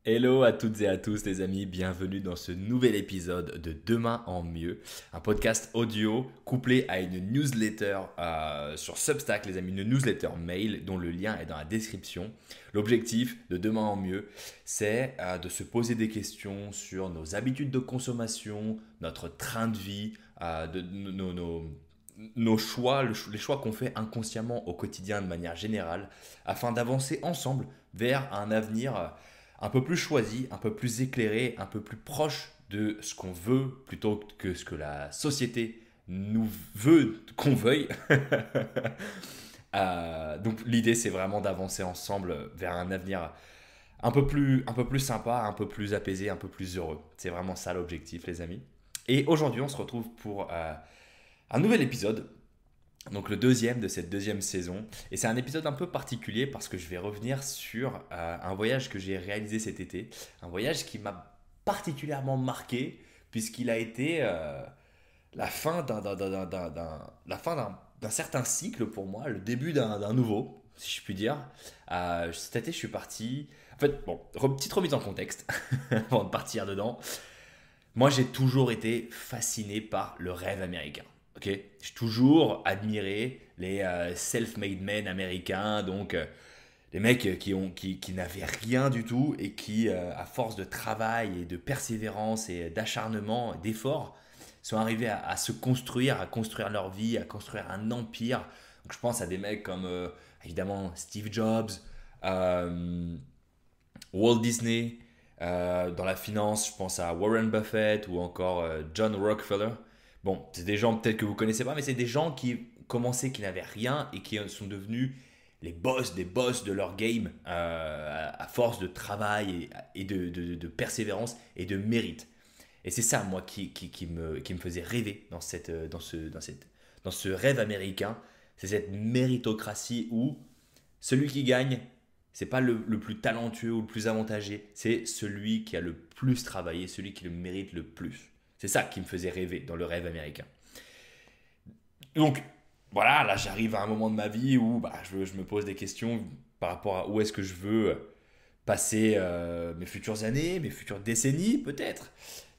Hello à toutes et à tous les amis, bienvenue dans ce nouvel épisode de Demain en mieux, un podcast audio couplé à une newsletter sur Substack les amis, une newsletter mail dont le lien est dans la description. L'objectif de Demain en mieux, c'est de se poser des questions sur nos habitudes de consommation, notre train de vie, nos choix, les choix qu'on fait inconsciemment au quotidien de manière générale, afin d'avancer ensemble vers un avenir un peu plus choisi, un peu plus éclairé, un peu plus proche de ce qu'on veut plutôt que ce que la société nous veut qu'on veuille. Donc l'idée c'est vraiment d'avancer ensemble vers un avenir un peu plus sympa, un peu plus apaisé, un peu plus heureux. C'est vraiment ça l'objectif les amis. Et aujourd'hui on se retrouve pour un nouvel épisode, donc le deuxième de cette deuxième saison. Et c'est un épisode un peu particulier parce que je vais revenir sur un voyage que j'ai réalisé cet été. Un voyage qui m'a particulièrement marqué puisqu'il a été la fin d'un certain cycle pour moi, le début d'un nouveau, si je puis dire. Cet été, je suis parti. En fait, bon, petite remise en contexte avant de partir dedans. Moi, j'ai toujours été fasciné par le rêve américain. Ok, j'ai toujours admiré les self-made men américains, donc les mecs qui n'avaient rien du tout et qui, à force de travail et de persévérance et d'acharnement, d'effort, sont arrivés à se construire, à construire leur vie, à construire un empire. Donc, je pense à des mecs comme évidemment Steve Jobs, euh, Walt Disney. Dans la finance, je pense à Warren Buffett ou encore John Rockefeller. Bon, c'est des gens peut-être que vous connaissez pas, mais c'est des gens qui commençaient, qui n'avaient rien et qui sont devenus les boss des boss de leur game à force de travail et de persévérance et de mérite. Et c'est ça, moi, qui me faisait rêver dans ce rêve américain. C'est cette méritocratie où celui qui gagne, c'est pas le plus talentueux ou le plus avantagé, c'est celui qui a le plus travaillé, celui qui le mérite le plus. C'est ça qui me faisait rêver dans le rêve américain. Donc, voilà, là j'arrive à un moment de ma vie où je me pose des questions par rapport à où est-ce que je veux passer mes futures années, mes futures décennies peut-être.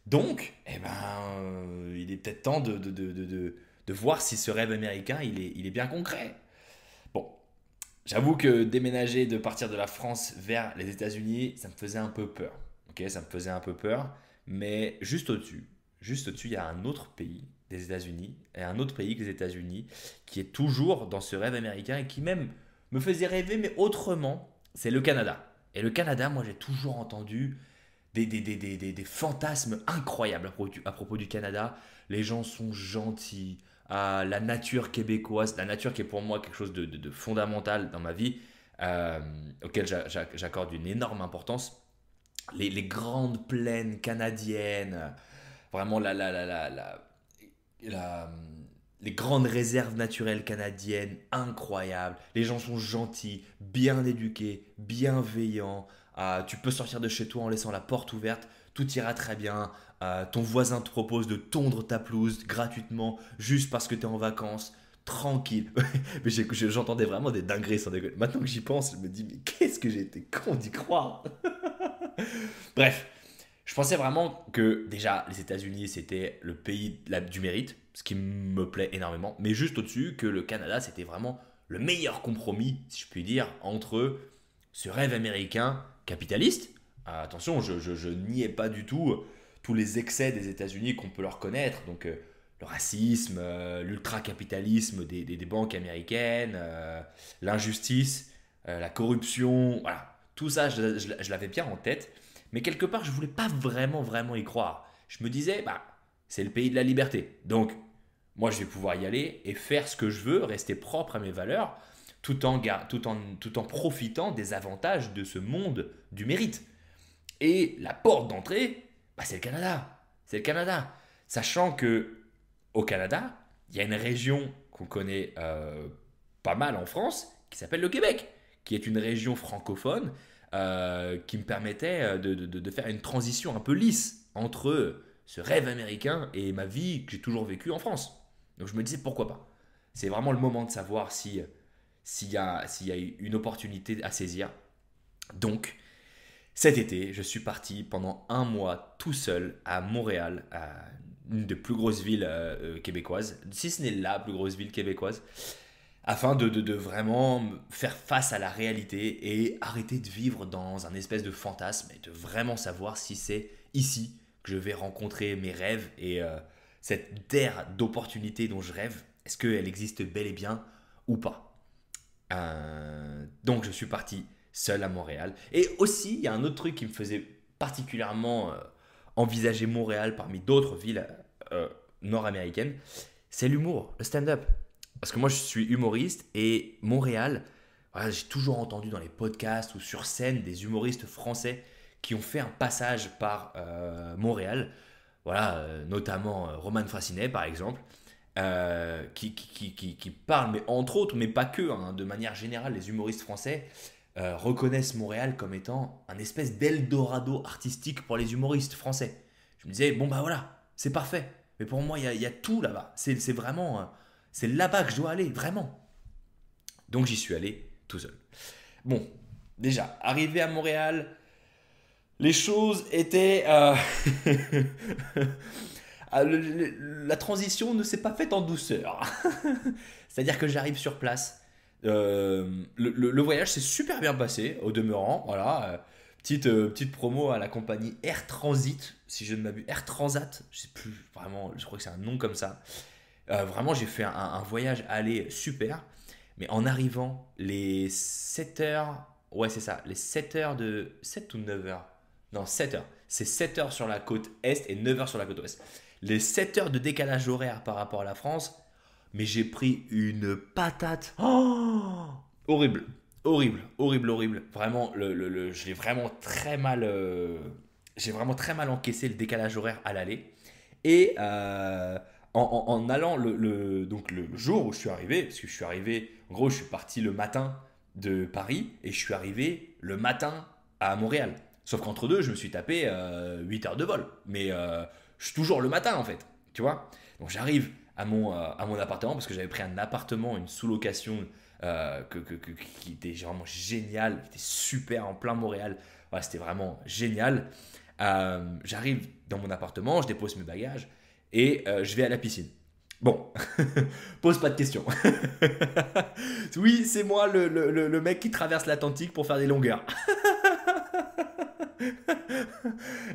Donc, il est peut-être temps de voir si ce rêve américain, il est bien concret. Bon, j'avoue que déménager, de partir de la France vers les États-Unis, ça me faisait un peu peur. Ok, ça me faisait un peu peur. Mais juste au-dessus, il y a un autre pays des États-Unis et un autre pays que les États-Unis qui est toujours dans ce rêve américain et qui même me faisait rêver, mais autrement, c'est le Canada. Et le Canada, moi, j'ai toujours entendu des fantasmes incroyables à propos du Canada. Les gens sont gentils. La nature québécoise, la nature qui est pour moi quelque chose de fondamental dans ma vie, auquel j'accorde une énorme importance. Les grandes plaines canadiennes, vraiment la- les grandes réserves naturelles canadiennes, incroyables. Les gens sont gentils, bien éduqués, bienveillants. Tu peux sortir de chez toi en laissant la porte ouverte, tout ira très bien. Ton voisin te propose de tondre ta pelouse gratuitement juste parce que tu es en vacances. Tranquille. Mais j'entendais vraiment des dingueries sans déconner. Maintenant que j'y pense, je me dis, mais qu'est-ce que j'ai été con d'y croire. Bref, je pensais vraiment que déjà les États-Unis c'était le pays du mérite, ce qui me plaît énormément, mais juste au-dessus que le Canada c'était vraiment le meilleur compromis, si je puis dire, entre ce rêve américain capitaliste. Attention, je niais pas du tout tous les excès des États-Unis qu'on peut leur connaître, donc le racisme, l'ultra-capitalisme des banques américaines, l'injustice, la corruption, voilà. Tout ça, je l'avais bien en tête. Mais quelque part, je voulais pas vraiment y croire. Je me disais, c'est le pays de la liberté. Donc, moi, je vais pouvoir y aller et faire ce que je veux, rester propre à mes valeurs, tout en profitant des avantages de ce monde du mérite. Et la porte d'entrée, c'est le Canada. C'est le Canada. Sachant que au Canada, il y a une région qu'on connaît pas mal en France, qui s'appelle le Québec, qui est une région francophone qui me permettait de faire une transition un peu lisse entre ce rêve américain et ma vie que j'ai toujours vécue en France. Donc je me disais pourquoi pas. C'est vraiment le moment de savoir s'il y a une opportunité à saisir. Donc Cet été, je suis parti pendant un mois tout seul à Montréal, à une des plus grosses villes québécoises, si ce n'est la plus grosse ville québécoise, afin de vraiment faire face à la réalité et arrêter de vivre dans un espèce de fantasme et de vraiment savoir si c'est ici que je vais rencontrer mes rêves et cette terre d'opportunités dont je rêve, est-ce qu'elle existe bel et bien ou pas. Donc je suis parti seul à Montréal. Et aussi, il y a un autre truc qui me faisait particulièrement envisager Montréal parmi d'autres villes nord-américaines, c'est l'humour, le stand-up. Parce que moi, je suis humoriste et Montréal, voilà, j'ai toujours entendu dans les podcasts ou sur scène des humoristes français qui ont fait un passage par Montréal. Voilà, notamment Roman Frassinet, par exemple, qui parle, mais entre autres, mais pas que, hein, de manière générale, les humoristes français reconnaissent Montréal comme étant un espèce d'Eldorado artistique pour les humoristes français. Je me disais, bon bah voilà, c'est parfait. Mais pour moi, il y a tout là-bas. C'est vraiment, c'est là-bas que je dois aller, vraiment. Donc j'y suis allé tout seul. Bon, déjà, arrivé à Montréal, les choses étaient... la transition ne s'est pas faite en douceur. C'est-à-dire que j'arrive sur place. Le voyage s'est super bien passé, au demeurant. Voilà. Petite promo à la compagnie Air Transit, si je ne m'abuse. Air Transat, je sais plus vraiment, je crois que c'est un nom comme ça. Vraiment, j'ai fait un voyage aller super. Mais en arrivant, les 7 heures, ouais, c'est ça, les 7 heures de. 7 ou 9 heures? Non, 7 heures. C'est 7 heures sur la côte est et 9 heures sur la côte ouest. Les 7 heures de décalage horaire par rapport à la France, mais j'ai pris une patate. Oh, horrible, horrible, horrible, horrible. Vraiment, je l'ai vraiment très mal. J'ai vraiment très mal encaissé le décalage horaire à l'aller. Et en allant donc le jour où je suis arrivé, parce que je suis arrivé, en gros, je suis parti le matin de Paris et je suis arrivé le matin à Montréal. Sauf qu'entre deux, je me suis tapé 8 heures de vol. Mais je suis toujours le matin en fait, tu vois. Donc j'arrive à mon appartement parce que j'avais pris un appartement, une sous-location qui était vraiment génial, qui était super en plein Montréal. Voilà, c'était vraiment génial. J'arrive dans mon appartement, je dépose mes bagages et je vais à la piscine. Bon, pose pas de questions. Oui, c'est moi le mec qui traverse l'Atlantique pour faire des longueurs.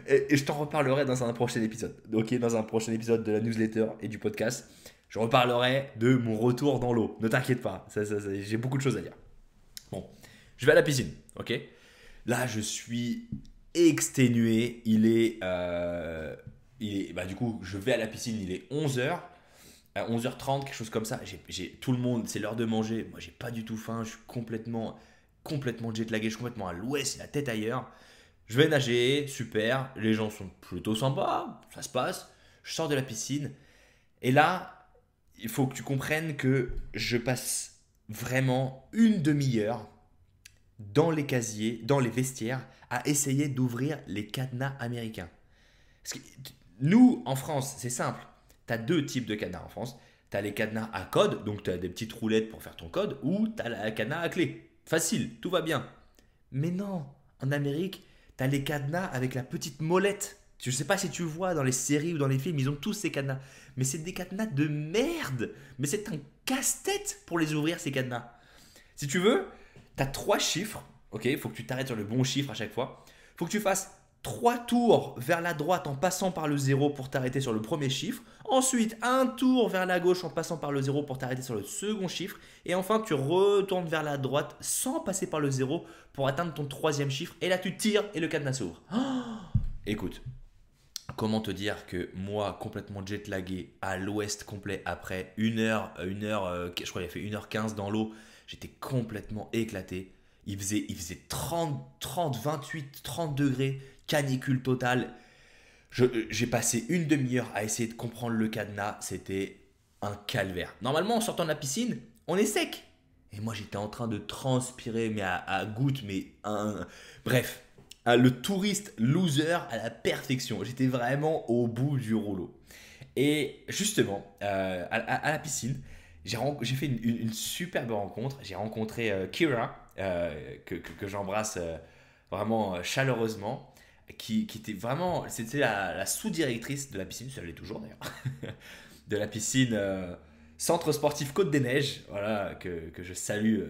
Et je t'en reparlerai dans un prochain épisode. Ok, dans un prochain épisode de la newsletter et du podcast, je reparlerai de mon retour dans l'eau. Ne t'inquiète pas, j'ai beaucoup de choses à dire. Bon, je vais à la piscine, ok. Là, je suis exténué. Bah, du coup, je vais à la piscine, il est 11 heures. À 11h30, quelque chose comme ça. Tout le monde, c'est l'heure de manger. Moi, j'ai pas du tout faim. Je suis complètement jetlagué. Je suis complètement à l'ouest, la tête ailleurs. Je vais nager, super. Les gens sont plutôt sympas. Ça se passe. Je sors de la piscine. Et là, il faut que tu comprennes que je passe vraiment une demi-heure dans les casiers, dans les vestiaires, à essayer d'ouvrir les cadenas américains. Parce que nous, en France, c'est simple. Tu as deux types de cadenas en France. Tu as les cadenas à code, donc tu as des petites roulettes pour faire ton code, ou tu as la cadenas à clé. Facile, tout va bien. Mais non, en Amérique, tu as les cadenas avec la petite molette. Je ne sais pas si tu vois dans les séries ou dans les films, ils ont tous ces cadenas. Mais c'est des cadenas de merde. Mais c'est un casse-tête pour les ouvrir, ces cadenas. Si tu veux, tu as trois chiffres. Ok, il faut que tu t'arrêtes sur le bon chiffre à chaque fois. Il faut que tu fasses 3 tours vers la droite en passant par le 0 pour t'arrêter sur le premier chiffre. Ensuite, un tour vers la gauche en passant par le 0 pour t'arrêter sur le second chiffre. Et enfin, tu retournes vers la droite sans passer par le 0 pour atteindre ton troisième chiffre. Et là, tu tires et le cadenas s'ouvre. Oh, écoute, comment te dire que moi, complètement jetlagué, à l'ouest complet, après je crois qu'il a fait 1h15 dans l'eau, j'étais complètement éclaté. Il faisait 30, 28, 30 degrés, canicule totale. J'ai passé une demi-heure à essayer de comprendre le cadenas. C'était un calvaire. Normalement, en sortant de la piscine, on est sec. Et moi, j'étais en train de transpirer, mais à gouttes. Bref, le touriste loser à la perfection. J'étais vraiment au bout du rouleau. Et justement, à la piscine, j'ai fait une superbe rencontre. J'ai rencontré Kira, que j'embrasse vraiment chaleureusement, qui était vraiment, c'était la sous-directrice de la piscine, ça l'est toujours d'ailleurs, de la piscine Centre Sportif Côte des Neiges, voilà, que je salue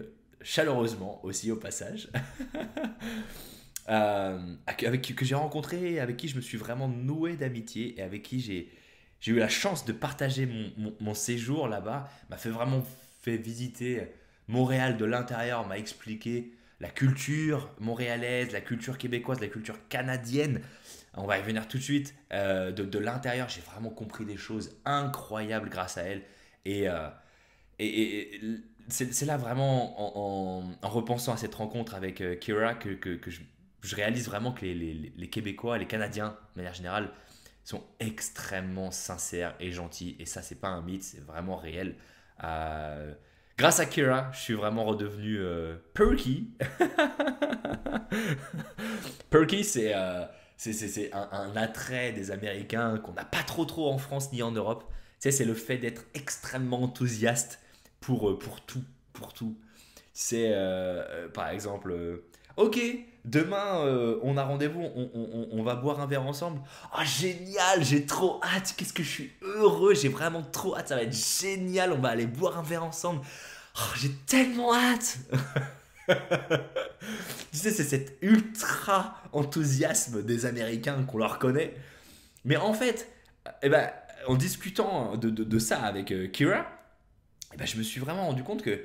chaleureusement aussi au passage, que j'ai rencontré, avec qui je me suis vraiment noué d'amitié et avec qui j'ai eu la chance de partager mon séjour là-bas, m'a fait vraiment fait visiter Montréal de l'intérieur, m'a expliqué la culture montréalaise, la culture québécoise, la culture canadienne. On va y revenir tout de suite. De l'intérieur, j'ai vraiment compris des choses incroyables grâce à elle. Et, euh, et c'est là vraiment en repensant à cette rencontre avec Kira que je réalise vraiment que les Québécois, les Canadiens de manière générale, sont extrêmement sincères et gentils. Et ça, c'est pas un mythe, c'est vraiment réel. Euh, Grâce à Kira, je suis vraiment redevenu perky. Perky, c'est un attrait des Américains qu'on n'a pas trop en France ni en Europe. Tu sais, c'est le fait d'être extrêmement enthousiaste pour tout, pour tout. C'est par exemple, ok, demain on a rendez-vous, on va boire un verre ensemble. Oh génial, j'ai trop hâte, qu'est-ce que je suis heureux, j'ai vraiment trop hâte, ça va être génial, on va aller boire un verre ensemble. Oh, j'ai tellement hâte. Tu sais, c'est cet ultra enthousiasme des Américains qu'on leur connaît. Mais en fait, eh ben, en discutant de ça avec Kira, eh ben, je me suis vraiment rendu compte que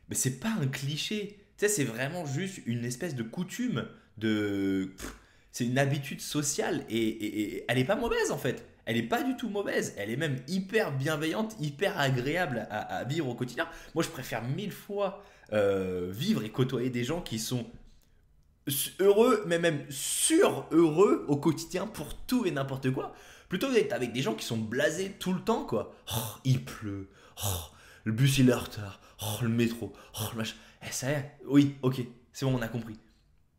mais c'est pas un cliché. Tu sais, c'est vraiment juste une espèce de coutume, c'est une habitude sociale et elle est pas mauvaise en fait. Elle est pas du tout mauvaise. Elle est même hyper bienveillante, hyper agréable à vivre au quotidien. Moi, je préfère mille fois vivre et côtoyer des gens qui sont heureux, mais même sur-heureux au quotidien pour tout et n'importe quoi, plutôt que d'être avec des gens qui sont blasés tout le temps, quoi. Oh, il pleut. Oh, le bus il est en retard. Oh, le métro. Oh, le machin. Eh, ça y est. Oui, ok. C'est bon, on a compris.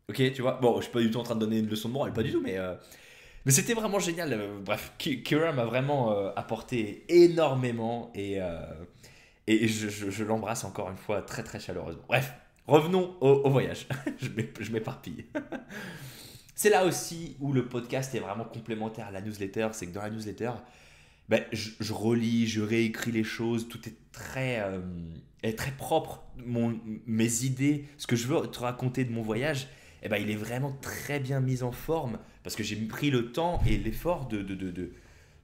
Ok, tu vois. Bon, je suis pas du tout en train de donner une leçon de morale, pas du tout, mais c'était vraiment génial. Bref, Kira m'a vraiment apporté énormément et je l'embrasse encore une fois très chaleureusement. Bref, revenons au voyage. Je m'éparpille. C'est là aussi où le podcast est vraiment complémentaire à la newsletter. C'est que dans la newsletter, ben, je relis, je réécris les choses. Tout est très propre. Mes idées, ce que je veux te raconter de mon voyage, eh ben, il est vraiment très bien mis en forme parce que j'ai pris le temps et l'effort de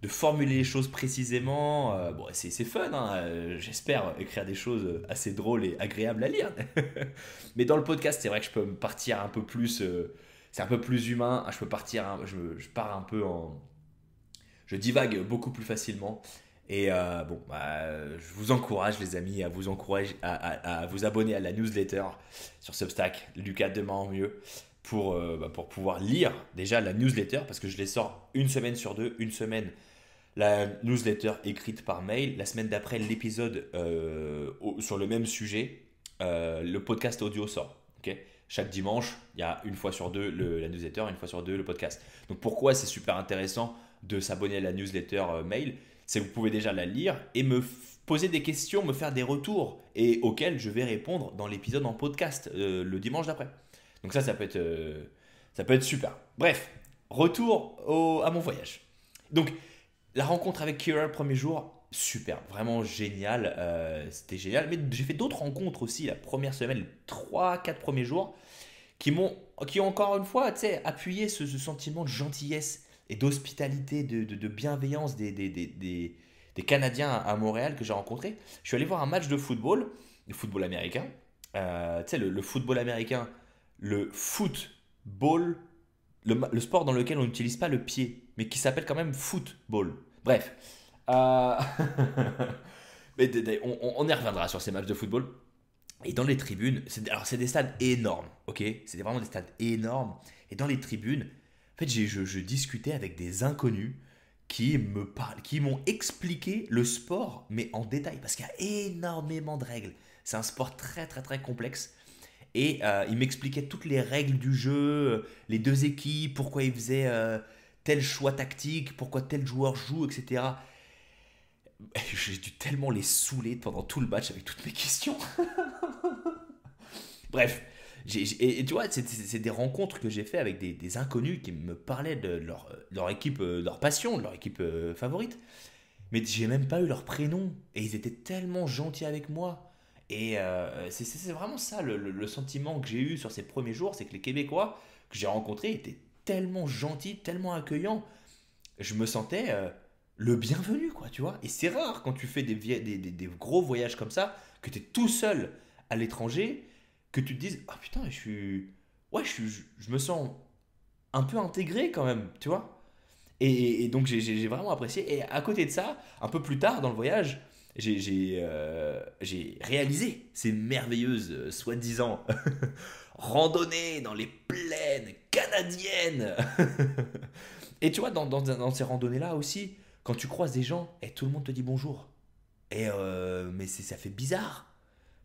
formuler les choses précisément. Bon, c'est fun, hein, j'espère écrire des choses assez drôles et agréables à lire. Mais dans le podcast, c'est vrai que je peux me partir un peu plus. C'est un peu plus humain. Je peux partir, je pars un peu en. Je divague beaucoup plus facilement. Et bon, je vous encourage, les amis, à vous encourager à vous abonner à la newsletter sur Substack, Lucas Demain en mieux, pour pouvoir lire déjà la newsletter, parce que je les sors une semaine sur deux, une semaine la newsletter écrite par mail, la semaine d'après l'épisode sur le même sujet, le podcast audio sort. Ok, chaque dimanche, il y a une fois sur deux la newsletter, une fois sur deux le podcast. Donc pourquoi c'est super intéressant de s'abonner à la newsletter mail, c'est que vous pouvez déjà la lire et poser des questions, me faire des retours et auxquels je vais répondre dans l'épisode en podcast le dimanche d'après. Donc ça peut être super. Bref, retour à mon voyage. Donc la rencontre avec Kira le premier jour, super, vraiment génial, c'était génial. Mais j'ai fait d'autres rencontres aussi la première semaine, les 3-4 premiers jours, qui ont encore une fois, tu sais, appuyé ce sentiment de gentillesse et d'hospitalité, de bienveillance des Canadiens à Montréal que j'ai rencontrés. Je suis allé voir un match de football, le football américain. Tu sais, le football américain, le football, le sport dans lequel on n'utilise pas le pied, mais qui s'appelle quand même football. Bref. Euh, mais on y reviendra sur ces matchs de football. Et dans les tribunes, alors c'est des stades énormes, ok? C'était vraiment des stades énormes. Et dans les tribunes, en fait, je discutais avec des inconnus qui m'ont expliqué le sport, mais en détail, parce qu'il y a énormément de règles. C'est un sport très complexe. Et ils m'expliquaient toutes les règles du jeu, les deux équipes, pourquoi ils faisaient tel choix tactique, pourquoi tel joueur joue, etc. J'ai dû tellement les saouler pendant tout le match avec toutes mes questions. Bref, Et tu vois, c'est des rencontres que j'ai fait avec des inconnus qui me parlaient de leur équipe, leur passion, de leur équipe favorite. Mais j'ai même pas eu leur prénom. Et ils étaient tellement gentils avec moi. Et c'est vraiment ça le sentiment que j'ai eu sur ces premiers jours, c'est que les Québécois que j'ai rencontrés étaient tellement gentils, tellement accueillants. Je me sentais le bienvenu, quoi, tu vois. Et c'est rare quand tu fais des gros voyages comme ça, que tu es tout seul à l'étranger, que tu te dises, ah putain, je suis... Ouais, je me sens un peu intégré quand même, tu vois. Et donc j'ai vraiment apprécié. Et à côté de ça, un peu plus tard dans le voyage, j'ai réalisé ces merveilleuses, soi-disant, randonnées dans les plaines canadiennes. Et tu vois, dans ces randonnées-là aussi, quand tu croises des gens, et tout le monde te dit bonjour. Mais ça fait bizarre.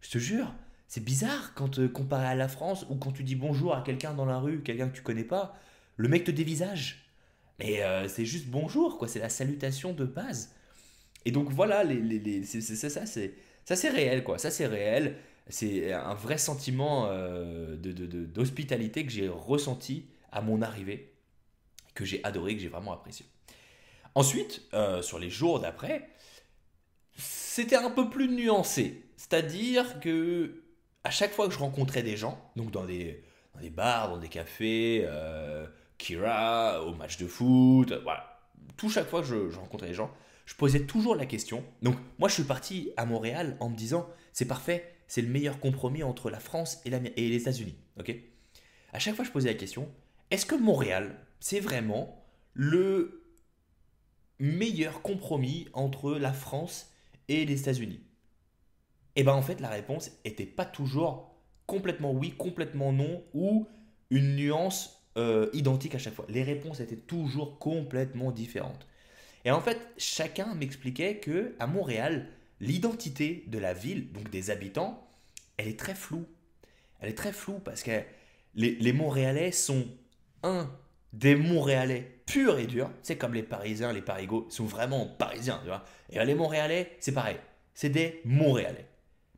Je te jure, c'est bizarre quand comparé à la France ou quand tu dis bonjour à quelqu'un dans la rue, quelqu'un que tu connais pas, le mec te dévisage. Mais c'est juste bonjour, quoi. C'est la salutation de base. Et donc voilà, ça c'est réel, quoi. Ça c'est réel. C'est un vrai sentiment d'hospitalité que j'ai ressenti à mon arrivée, que j'ai adoré, que j'ai vraiment apprécié. Ensuite, sur les jours d'après, c'était un peu plus nuancé. C'est-à-dire que à chaque fois que je rencontrais des gens, donc dans des bars, dans des cafés, Kira, au match de foot, voilà, tout chaque fois que je rencontrais des gens, je posais toujours la question. Donc moi je suis parti à Montréal en me disant c'est parfait, c'est le meilleur compromis entre la France et les États-Unis. Ok. À chaque fois je posais la question, est-ce que Montréal c'est vraiment le meilleur compromis entre la France et les États-Unis? Et ben en fait la réponse était pas toujours complètement oui, complètement non ou une nuance identique à chaque fois. Les réponses étaient toujours complètement différentes. Et en fait, chacun m'expliquait que à Montréal, l'identité de la ville, donc des habitants, elle est très floue. Elle est très floue parce que les Montréalais sont un des Montréalais purs et durs. C'est comme les Parisiens, les Parigots, ils sont vraiment parisiens, tu vois. Et les Montréalais, c'est pareil. C'est des Montréalais.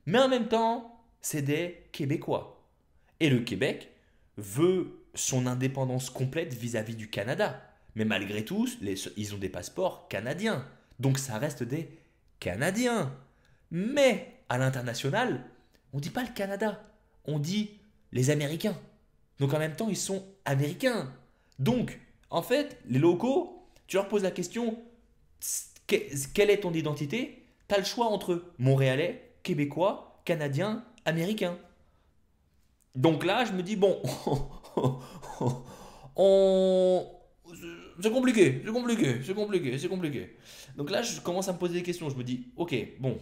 Mais en même temps, c'est des Québécois. Et le Québec veut son indépendance complète vis-à-vis du Canada. Mais malgré tout, ils ont des passeports canadiens. Donc ça reste des Canadiens. Mais à l'international, on ne dit pas le Canada. On dit les Américains. Donc en même temps, ils sont américains. Donc, en fait, les locaux, tu leur poses la question, quelle est ton identité? Tu as le choix entre Montréalais, Québécois, Canadiens, Américains. Donc là, je me dis, bon, on... c'est compliqué, c'est compliqué, c'est compliqué, c'est compliqué. Donc là, je commence à me poser des questions. Je me dis, ok, bon,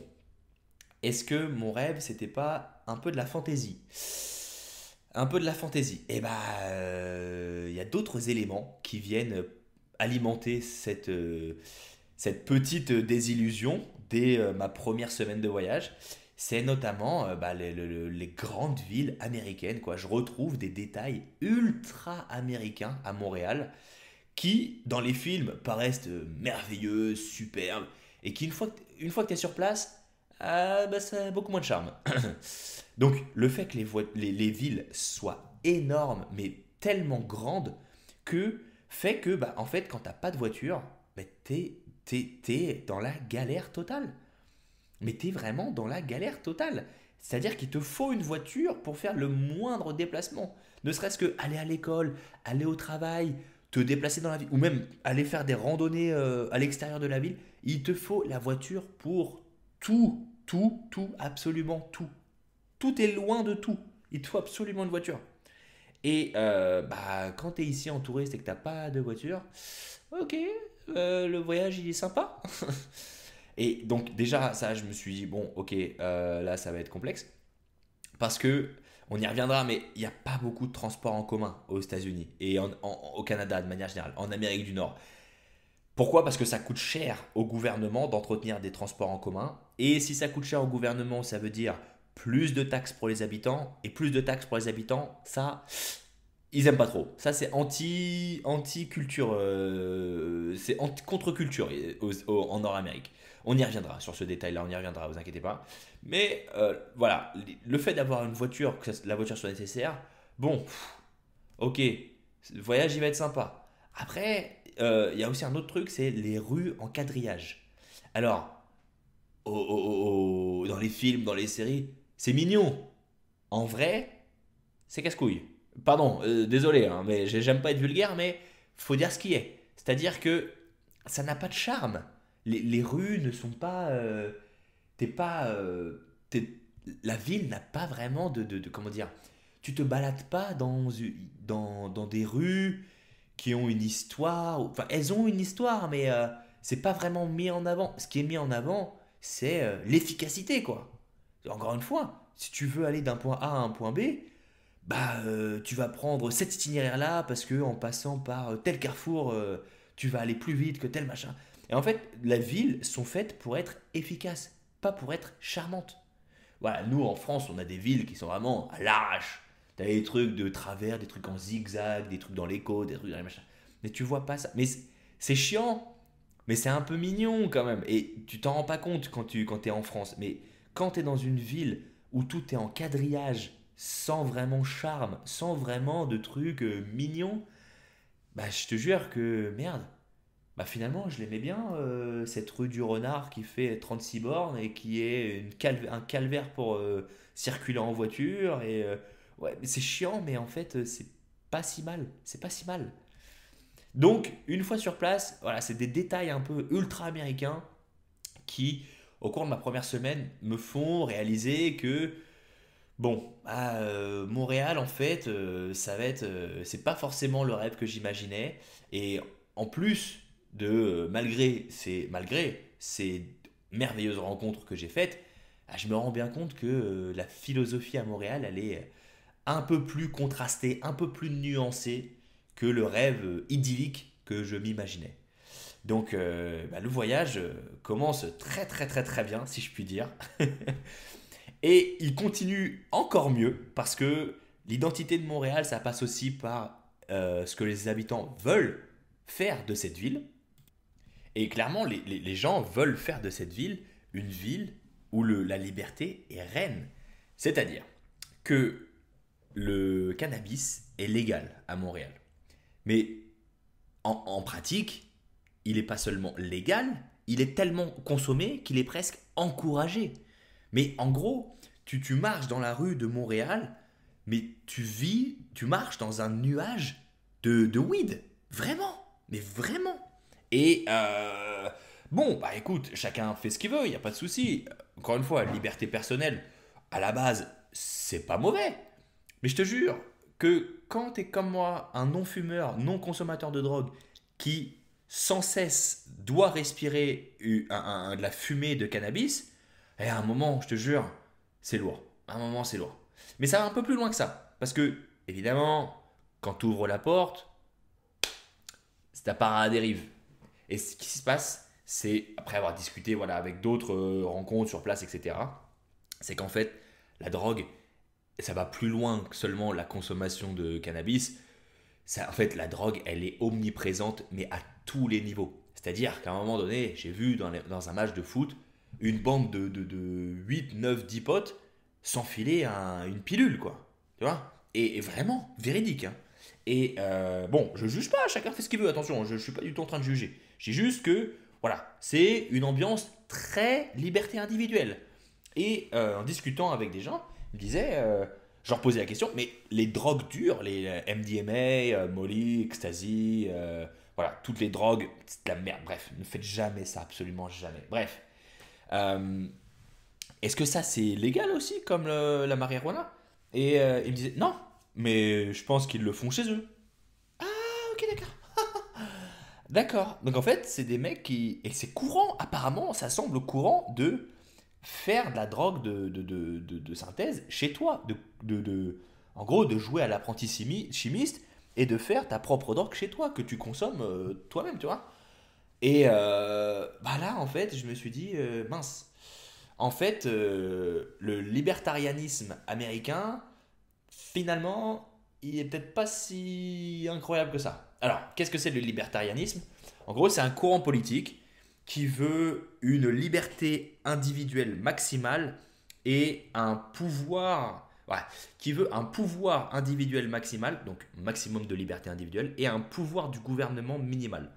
est-ce que mon rêve, c'était pas un peu de la fantaisie? Un peu de la fantaisie. Et bah, il y a d'autres éléments qui viennent alimenter cette petite désillusion dès ma première semaine de voyage. C'est notamment bah, les grandes villes américaines, quoi. Je retrouve des détails ultra américains à Montréal qui, dans les films, paraissent merveilleux, superbes, et qui, une fois que tu es sur place, bah, ça a beaucoup moins de charme. Donc, le fait que les villes soient énormes, mais tellement grandes, que fait que, bah, en fait, quand t'as pas de voiture, bah, t'es dans la galère totale. Mais t'es vraiment dans la galère totale. C'est-à-dire qu'il te faut une voiture pour faire le moindre déplacement. Ne serait-ce que aller à l'école, aller au travail, te déplacer dans la ville, ou même aller faire des randonnées à l'extérieur de la ville. Il te faut la voiture pour tout, tout, tout, absolument tout. Tout est loin de tout. Il te faut absolument une voiture. Et bah, quand tu es ici en touriste et que tu n'as pas de voiture, ok, le voyage il est sympa. Et donc déjà, ça, je me suis dit, bon, ok, là, ça va être complexe. Parce que, on y reviendra, mais il n'y a pas beaucoup de transports en commun aux États-Unis et au Canada de manière générale, en Amérique du Nord. Pourquoi? Parce que ça coûte cher au gouvernement d'entretenir des transports en commun. Et si ça coûte cher au gouvernement, ça veut dire plus de taxes pour les habitants. Et plus de taxes pour les habitants, ça, Ils aiment pas trop. Ça, c'est anti-culture. C'est contre-culture en Nord-Amérique. On y reviendra sur ce détail-là, on y reviendra, vous inquiétez pas. Mais voilà, le fait d'avoir une voiture, que la voiture soit nécessaire, bon, ok, le voyage il va être sympa. Après, il y a aussi un autre truc, c'est les rues en quadrillage. Alors, dans les films, dans les séries, c'est mignon. En vrai, c'est casse-couille. Pardon, désolé, hein, mais j'aime pas être vulgaire, mais faut dire ce qui est. C'est-à-dire que ça n'a pas de charme. Les rues ne sont pas. T'es pas. La ville n'a pas vraiment comment dire. Tu te balades pas dans des rues qui ont une histoire. Enfin, elles ont une histoire, mais c'est pas vraiment mis en avant. Ce qui est mis en avant, c'est l'efficacité, quoi. Encore une fois, si tu veux aller d'un point A à un point B, tu vas prendre cet itinéraire-là parce que en passant par tel carrefour, tu vas aller plus vite que tel machin. Et en fait, les villes sont faites pour être efficaces, pas pour être charmantes. Voilà, nous en France, on a des villes qui sont vraiment à l'arrache. T'as des trucs de travers, des trucs en zigzag, des trucs dans les côtes, des trucs dans les machins. Mais tu vois pas ça. Mais c'est chiant, mais c'est un peu mignon quand même. Et tu t'en rends pas compte quand t'es en France. Mais quand t'es dans une ville où tout est en quadrillage, sans vraiment charme, sans vraiment de trucs mignons, bah je te jure que merde. Bah finalement, je l'aimais bien, cette rue du Renard qui fait 36 bornes et qui est un calvaire pour circuler en voiture. Et ouais, mais c'est chiant, mais en fait, c'est pas si mal. C'est pas si mal. Donc, une fois sur place, voilà, c'est des détails un peu ultra américains qui, au cours de ma première semaine, me font réaliser que, bon, Montréal, en fait, ça va être, c'est pas forcément le rêve que j'imaginais. Et en plus malgré ces merveilleuses rencontres que j'ai faites, je me rends bien compte que la philosophie à Montréal, elle est un peu plus contrastée, un peu plus nuancée que le rêve idyllique que je m'imaginais. Donc le voyage commence très très très très bien, si je puis dire. Et il continue encore mieux parce que l'identité de Montréal, ça passe aussi par ce que les habitants veulent faire de cette ville. Et clairement, les gens veulent faire de cette ville une ville où la liberté est reine. C'est-à-dire que le cannabis est légal à Montréal. Mais en pratique, il n'est pas seulement légal, il est tellement consommé qu'il est presque encouragé. Mais en gros, tu marches dans la rue de Montréal, mais tu marches dans un nuage de weed. Vraiment, mais vraiment. Et bon, bah écoute, chacun fait ce qu'il veut, il n'y a pas de souci. Encore une fois, liberté personnelle, à la base, c'est pas mauvais. Mais je te jure que quand tu es comme moi, un non-fumeur, non-consommateur de drogue, qui sans cesse doit respirer de la fumée de cannabis, et à un moment, je te jure, c'est lourd. À un moment, c'est lourd. Mais ça va un peu plus loin que ça. Parce que, évidemment, quand tu ouvres la porte, ça part à la dérive. Et ce qui se passe, c'est, après avoir discuté voilà, avec d'autres rencontres sur place, etc., c'est qu'en fait, la drogue, ça va plus loin que seulement la consommation de cannabis. Ça, en fait, la drogue, elle est omniprésente, mais à tous les niveaux. C'est-à-dire qu'à un moment donné, j'ai vu dans un match de foot une bande de 8, 9, 10 potes s'enfiler une pilule, quoi. Tu vois et vraiment, véridique. Hein. Et bon, je juge pas, chacun fait ce qu'il veut, attention, je ne suis pas du tout en train de juger. Je dis juste que, voilà, c'est une ambiance très liberté individuelle. Et en discutant avec des gens, ils me disaient, je leur posais la question, mais les drogues dures, les MDMA, Molly, Ecstasy, voilà, toutes les drogues, c'est de la merde. Bref, ne faites jamais ça, absolument jamais. Bref, euh, est-ce que ça c'est légal aussi, comme la marijuana? Et ils me disaient, non, mais je pense qu'ils le font chez eux. Ah, ok, d'accord. D'accord. Donc en fait, c'est des mecs qui. Et c'est courant, apparemment, ça semble courant de faire de la drogue de synthèse chez toi. En gros, de jouer à l'apprenti chimiste et de faire ta propre drogue chez toi, que tu consommes toi-même, tu vois. Et là, en fait, je me suis dit, mince. En fait, le libertarianisme américain, finalement, il est peut-être pas si incroyable que ça. Alors, qu'est-ce que c'est le libertarianisme? En gros, c'est un courant politique qui veut une liberté individuelle maximale et un pouvoir, ouais, qui veut un pouvoir individuel maximal, donc maximum de liberté individuelle, et un pouvoir du gouvernement minimal.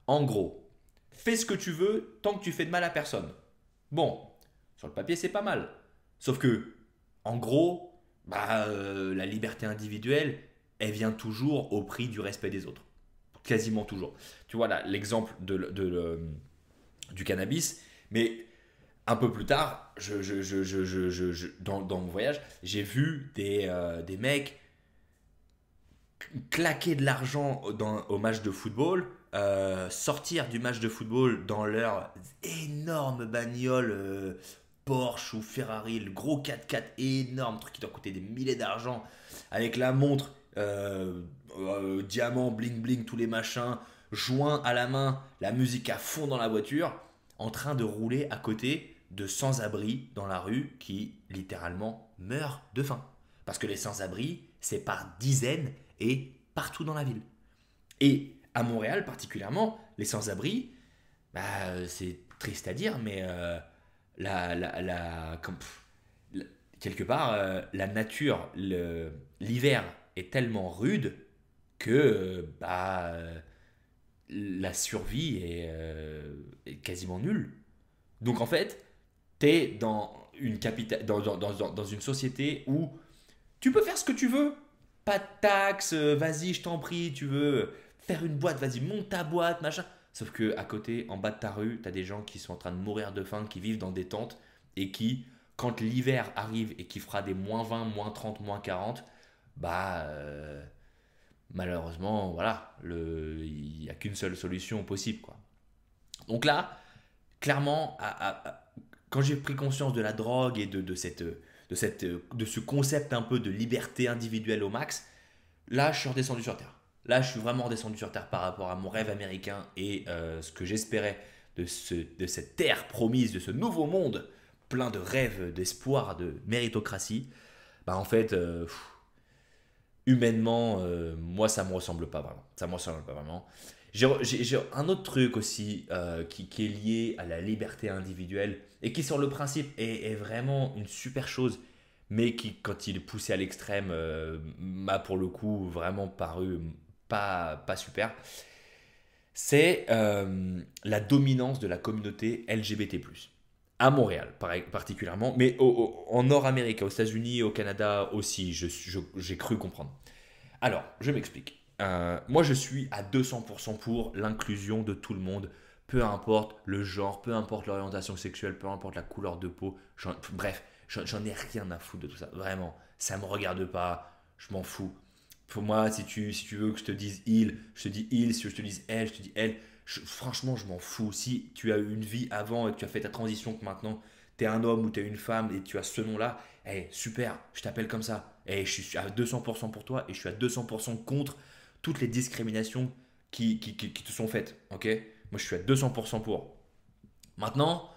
En gros, fais ce que tu veux tant que tu fais de mal à personne. Bon, sur le papier, c'est pas mal. Sauf que, en gros, la liberté individuelle, elle vient toujours au prix du respect des autres. Quasiment toujours. Tu vois là, l'exemple du cannabis, mais un peu plus tard, dans mon voyage, j'ai vu des mecs claquer de l'argent au match de football, sortir du match de football dans leur énorme bagnole Porsche ou Ferrari, le gros 4x4 énorme, truc qui doit coûter des milliers d'argent, avec la montre, diamant, bling bling, tous les machins, joint à la main, la musique à fond dans la voiture, en train de rouler à côté de sans-abri dans la rue qui littéralement meurent de faim. Parce que les sans-abri, c'est par dizaines et partout dans la ville. Et à Montréal particulièrement, les sans-abri, c'est triste à dire, mais quelque part, la nature, l'hiver est tellement rude que la survie est quasiment nulle. Donc en fait, tu es dans une société où tu peux faire ce que tu veux. Pas de taxes, vas-y, je t'en prie, tu veux faire une boîte, vas-y, monte ta boîte, machin. Sauf que à côté, en bas de ta rue, t'as des gens qui sont en train de mourir de faim, qui vivent dans des tentes et qui, quand l'hiver arrive et qui fera des -20, -30, -40, bah malheureusement, voilà, il n'y a qu'une seule solution possible, quoi. Donc là, clairement, quand j'ai pris conscience de la drogue et de ce concept un peu de liberté individuelle au max, là, je suis redescendu sur Terre. Là, je suis vraiment redescendu sur Terre par rapport à mon rêve américain et ce que j'espérais de cette terre promise, de ce nouveau monde plein de rêves, d'espoir, de méritocratie. Bah, en fait, humainement, moi, ça me ressemble pas vraiment. Ça me ressemble pas vraiment. J'ai un autre truc aussi qui est lié à la liberté individuelle et qui, sur le principe, est vraiment une super chose, mais qui, quand il est poussé à l'extrême, m'a pour le coup vraiment paru pas super. C'est la dominance de la communauté LGBT+. À Montréal, particulièrement, mais en Nord-Amérique, aux États-Unis, au Canada aussi, j'ai cru comprendre. Alors, je m'explique. Moi, je suis à 200% pour l'inclusion de tout le monde, peu importe le genre, peu importe l'orientation sexuelle, peu importe la couleur de peau. Bref, j'en ai rien à foutre de tout ça. Vraiment, ça me regarde pas, je m'en fous. Pour moi, si tu veux que je te dise il, je te dis il. Si je te dise elle, je te dis elle. Franchement, je m'en fous. Si tu as eu une vie avant et que tu as fait ta transition, que maintenant tu es un homme ou tu es une femme et tu as ce nom-là, super, je t'appelle comme ça. Je suis à 200% pour toi et je suis à 200% contre toutes les discriminations qui te sont faites. Ok? Moi, je suis à 200% pour. Maintenant,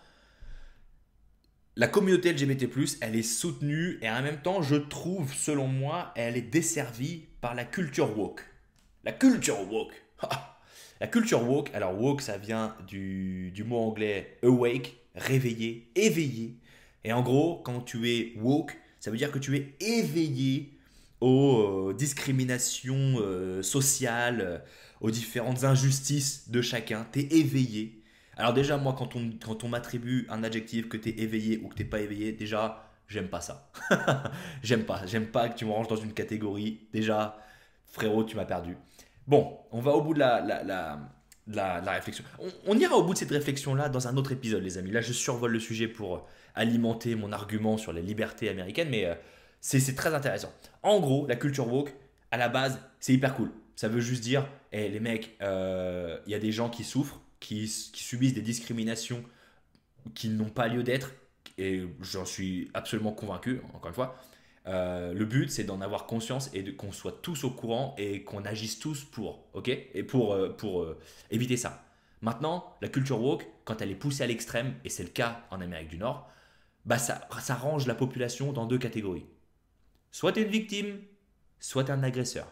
la communauté LGBT+, elle est soutenue et en même temps, je trouve, selon moi, elle est desservie par la culture woke. La culture woke. La culture woke, alors woke, ça vient du mot anglais awake, réveillé, éveillé. Et en gros, quand tu es woke, ça veut dire que tu es éveillé aux discriminations sociales, aux différentes injustices de chacun. Tu es éveillé. Alors déjà, moi, quand on m'attribue un adjectif que tu es éveillé ou que tu n'es pas éveillé, déjà, j'aime pas ça. J'aime pas que tu me ranges dans une catégorie. Déjà, frérot, tu m'as perdu. Bon, on va au bout de la réflexion. On ira au bout de cette réflexion-là dans un autre épisode, les amis. Là, je survole le sujet pour alimenter mon argument sur les libertés américaines, mais c'est très intéressant. En gros, la culture woke, à la base, c'est hyper cool. Ça veut juste dire, les mecs, il y a des gens qui souffrent, qui subissent des discriminations qui n'ont pas lieu d'être, et j'en suis absolument convaincu, encore une fois. Le but, c'est d'en avoir conscience et qu'on soit tous au courant et qu'on agisse tous pour, ok? Et pour éviter ça. Maintenant, la culture woke, quand elle est poussée à l'extrême, et c'est le cas en Amérique du Nord, ça range la population dans deux catégories. Soit tu es une victime, soit tu es un agresseur.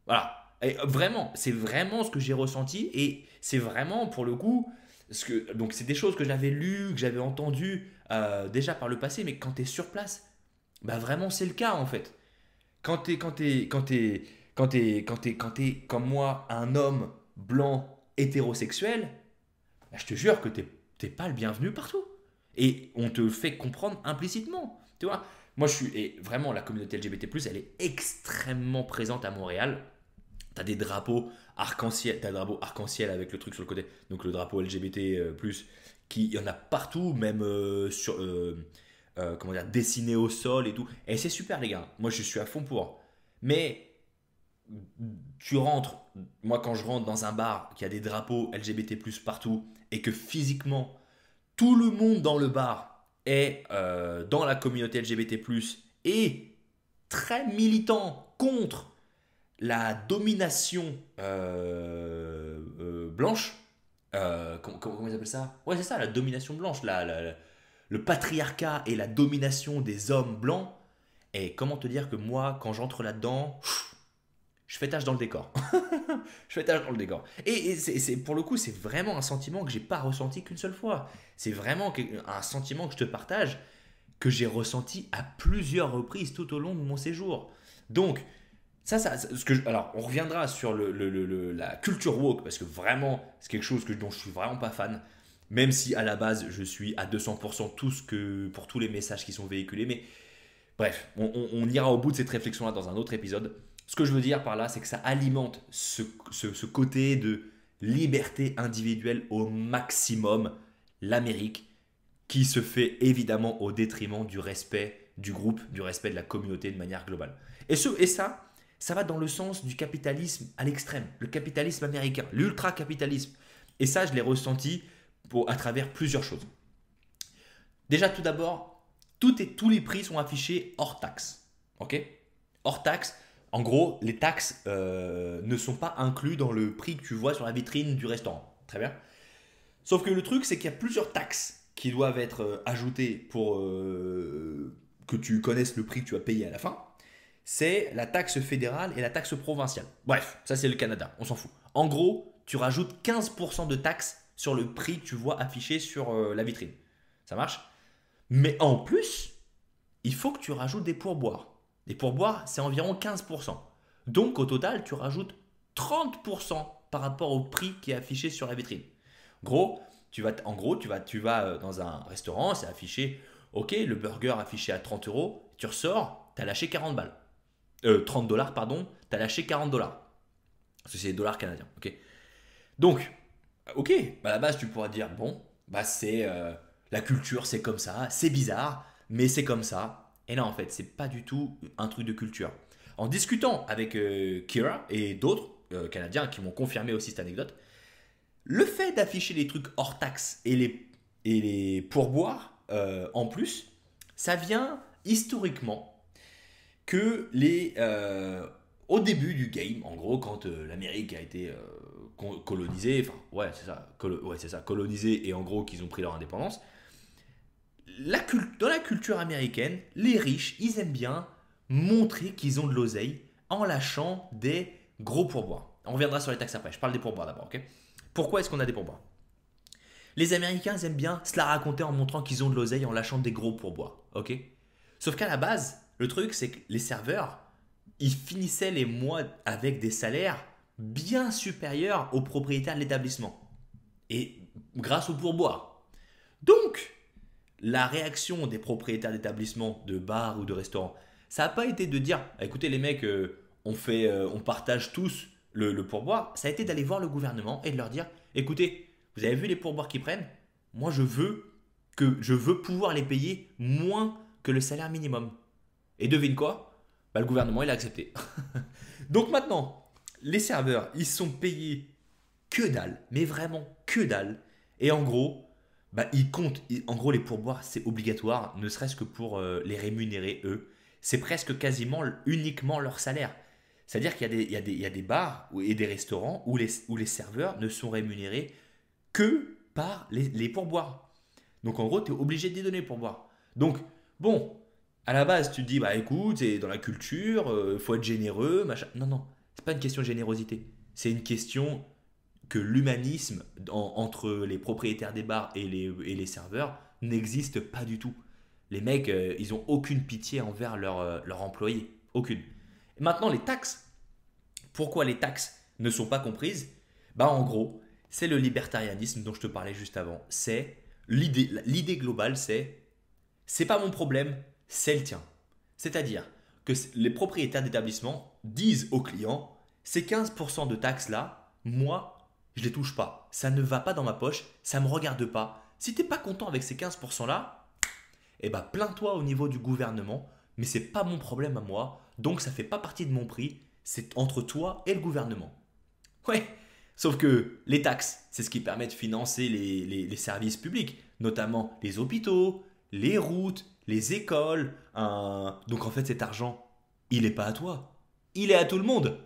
Voilà. Et vraiment, c'est vraiment ce que j'ai ressenti et c'est vraiment pour le coup, donc c'est des choses que j'avais lues, que j'avais entendues déjà par le passé, mais quand tu es sur place, bah vraiment c'est le cas en fait. Quand t'es comme moi un homme blanc hétérosexuel, bah, je te jure que t'es pas le bienvenu partout. Et on te fait comprendre implicitement. Tu vois, moi je suis. Et vraiment, la communauté LGBT, elle est extrêmement présente à Montréal. T'as des drapeaux arc-en-ciel, t'as un drapeau arc-en-ciel avec le truc sur le côté, donc le drapeau LGBT+, il y en a partout, même comment dire, dessiné au sol et tout. Et c'est super les gars, moi je suis à fond pour. Mais tu rentres, moi quand je rentre dans un bar qui a des drapeaux LGBT+ partout et que physiquement tout le monde dans le bar est dans la communauté LGBT+, et très militant contre la domination blanche, comment ils appellent ça? Ouais, c'est ça, la domination blanche, le patriarcat et la domination des hommes blancs. Et comment te dire que moi, quand j'entre là-dedans, je fais tâche dans le décor. Je fais tâche dans le décor. Et pour le coup, c'est vraiment un sentiment que j'ai pas ressenti qu'une seule fois. C'est vraiment un sentiment que je te partage, que j'ai ressenti à plusieurs reprises tout au long de mon séjour. Donc, alors, on reviendra sur la culture woke, parce que vraiment, c'est quelque chose dont je suis vraiment pas fan. Même si à la base, je suis à 200% pour tous les messages qui sont véhiculés. Mais bref, on ira au bout de cette réflexion-là dans un autre épisode. Ce que je veux dire par là, c'est que ça alimente ce côté de liberté individuelle au maximum, l'Amérique, qui se fait évidemment au détriment du respect du groupe, du respect de la communauté de manière globale. Et ça va dans le sens du capitalisme à l'extrême, le capitalisme américain, l'ultra-capitalisme. Et ça, je l'ai ressenti à travers plusieurs choses. Déjà, tout d'abord, tous les prix sont affichés hors taxe. Ok? Hors taxe, en gros, les taxes ne sont pas inclus dans le prix que tu vois sur la vitrine du restaurant. Très bien. Sauf que le truc, c'est qu'il y a plusieurs taxes qui doivent être ajoutées pour que tu connaisses le prix que tu vas payer à la fin. C'est la taxe fédérale et la taxe provinciale. Bref, ça c'est le Canada, on s'en fout. En gros, tu rajoutes 15% de taxes sur le prix que tu vois affiché sur la vitrine. Ça marche? Mais en plus, il faut que tu rajoutes des pourboires. Les pourboires, c'est environ 15%. Donc au total, tu rajoutes 30% par rapport au prix qui est affiché sur la vitrine. Tu vas dans un restaurant, c'est affiché, ok, le burger affiché à 30 euros, tu ressors, tu as lâché 40 balles. 30 dollars, pardon, tu as lâché 40 dollars. Parce que c'est des dollars canadiens, ok. Donc, ok, à la base, tu pourras dire, bon, bah c'est la culture, c'est comme ça, c'est bizarre, mais c'est comme ça. Et là, en fait, c'est pas du tout un truc de culture. En discutant avec Kira et d'autres Canadiens qui m'ont confirmé aussi cette anecdote, le fait d'afficher les trucs hors taxe et les pourboires en plus, ça vient historiquement que au début du game, en gros, quand l'Amérique a été colonisée, enfin, ouais, c'est ça, colonisée, et en gros, qu'ils ont pris leur indépendance, dans la culture américaine, les riches, ils aiment bien montrer qu'ils ont de l'oseille en lâchant des gros pourboires. On reviendra sur les taxes après, je parle des pourboires d'abord, ok? Pourquoi est-ce qu'on a des pourboires? Les Américains ils aiment bien se la raconter en montrant qu'ils ont de l'oseille en lâchant des gros pourboires, ok? Sauf qu'à la base, le truc c'est que les serveurs, ils finissaient les mois avec des salaires bien supérieurs aux propriétaires de l'établissement. Et grâce aux pourboires. Donc, la réaction des propriétaires d'établissements, de bars ou de restaurants, ça n'a pas été de dire, ah, écoutez les mecs, on partage tous le pourboire. Ça a été d'aller voir le gouvernement et de leur dire, écoutez, vous avez vu les pourboires qu'ils prennent? Moi, je veux pouvoir les payer moins que le salaire minimum. Et devine quoi? Bah, le gouvernement, il a accepté. Donc maintenant, les serveurs, ils sont payés que dalle, mais vraiment que dalle. Et en gros, bah, ils comptent. En gros, les pourboires, c'est obligatoire, ne serait-ce que pour les rémunérer eux. C'est presque quasiment uniquement leur salaire. C'est-à-dire qu'il y a des bars et des restaurants où les serveurs ne sont rémunérés que par les pourboires. Donc en gros, tu es obligé de les donner pour boire. Donc, bon, À la base, tu te dis, bah écoute, c'est dans la culture, faut être généreux, machin. Non, non, c'est pas une question de générosité. C'est une question que l'humanisme entre les propriétaires des bars et les serveurs n'existe pas du tout. Les mecs, ils ont aucune pitié envers leurs employés. Aucune. Et maintenant, les taxes. Pourquoi les taxes ne sont pas comprises? Bah en gros, c'est le libertarianisme dont je te parlais juste avant. C'est l'idée globale, c'est pas mon problème, c'est le tien. C'est-à-dire que les propriétaires d'établissements disent aux clients, ces 15% de taxes là, moi, je les touche pas. Ça ne va pas dans ma poche, ça me regarde pas. Si t'es pas content avec ces 15% là, eh ben plains-toi au niveau du gouvernement, mais c'est pas mon problème à moi, donc ça fait pas partie de mon prix, c'est entre toi et le gouvernement. Ouais, sauf que les taxes, c'est ce qui permet de financer les services publics, notamment les hôpitaux, les routes, les écoles. Donc en fait, cet argent, il n'est pas à toi, il est à tout le monde.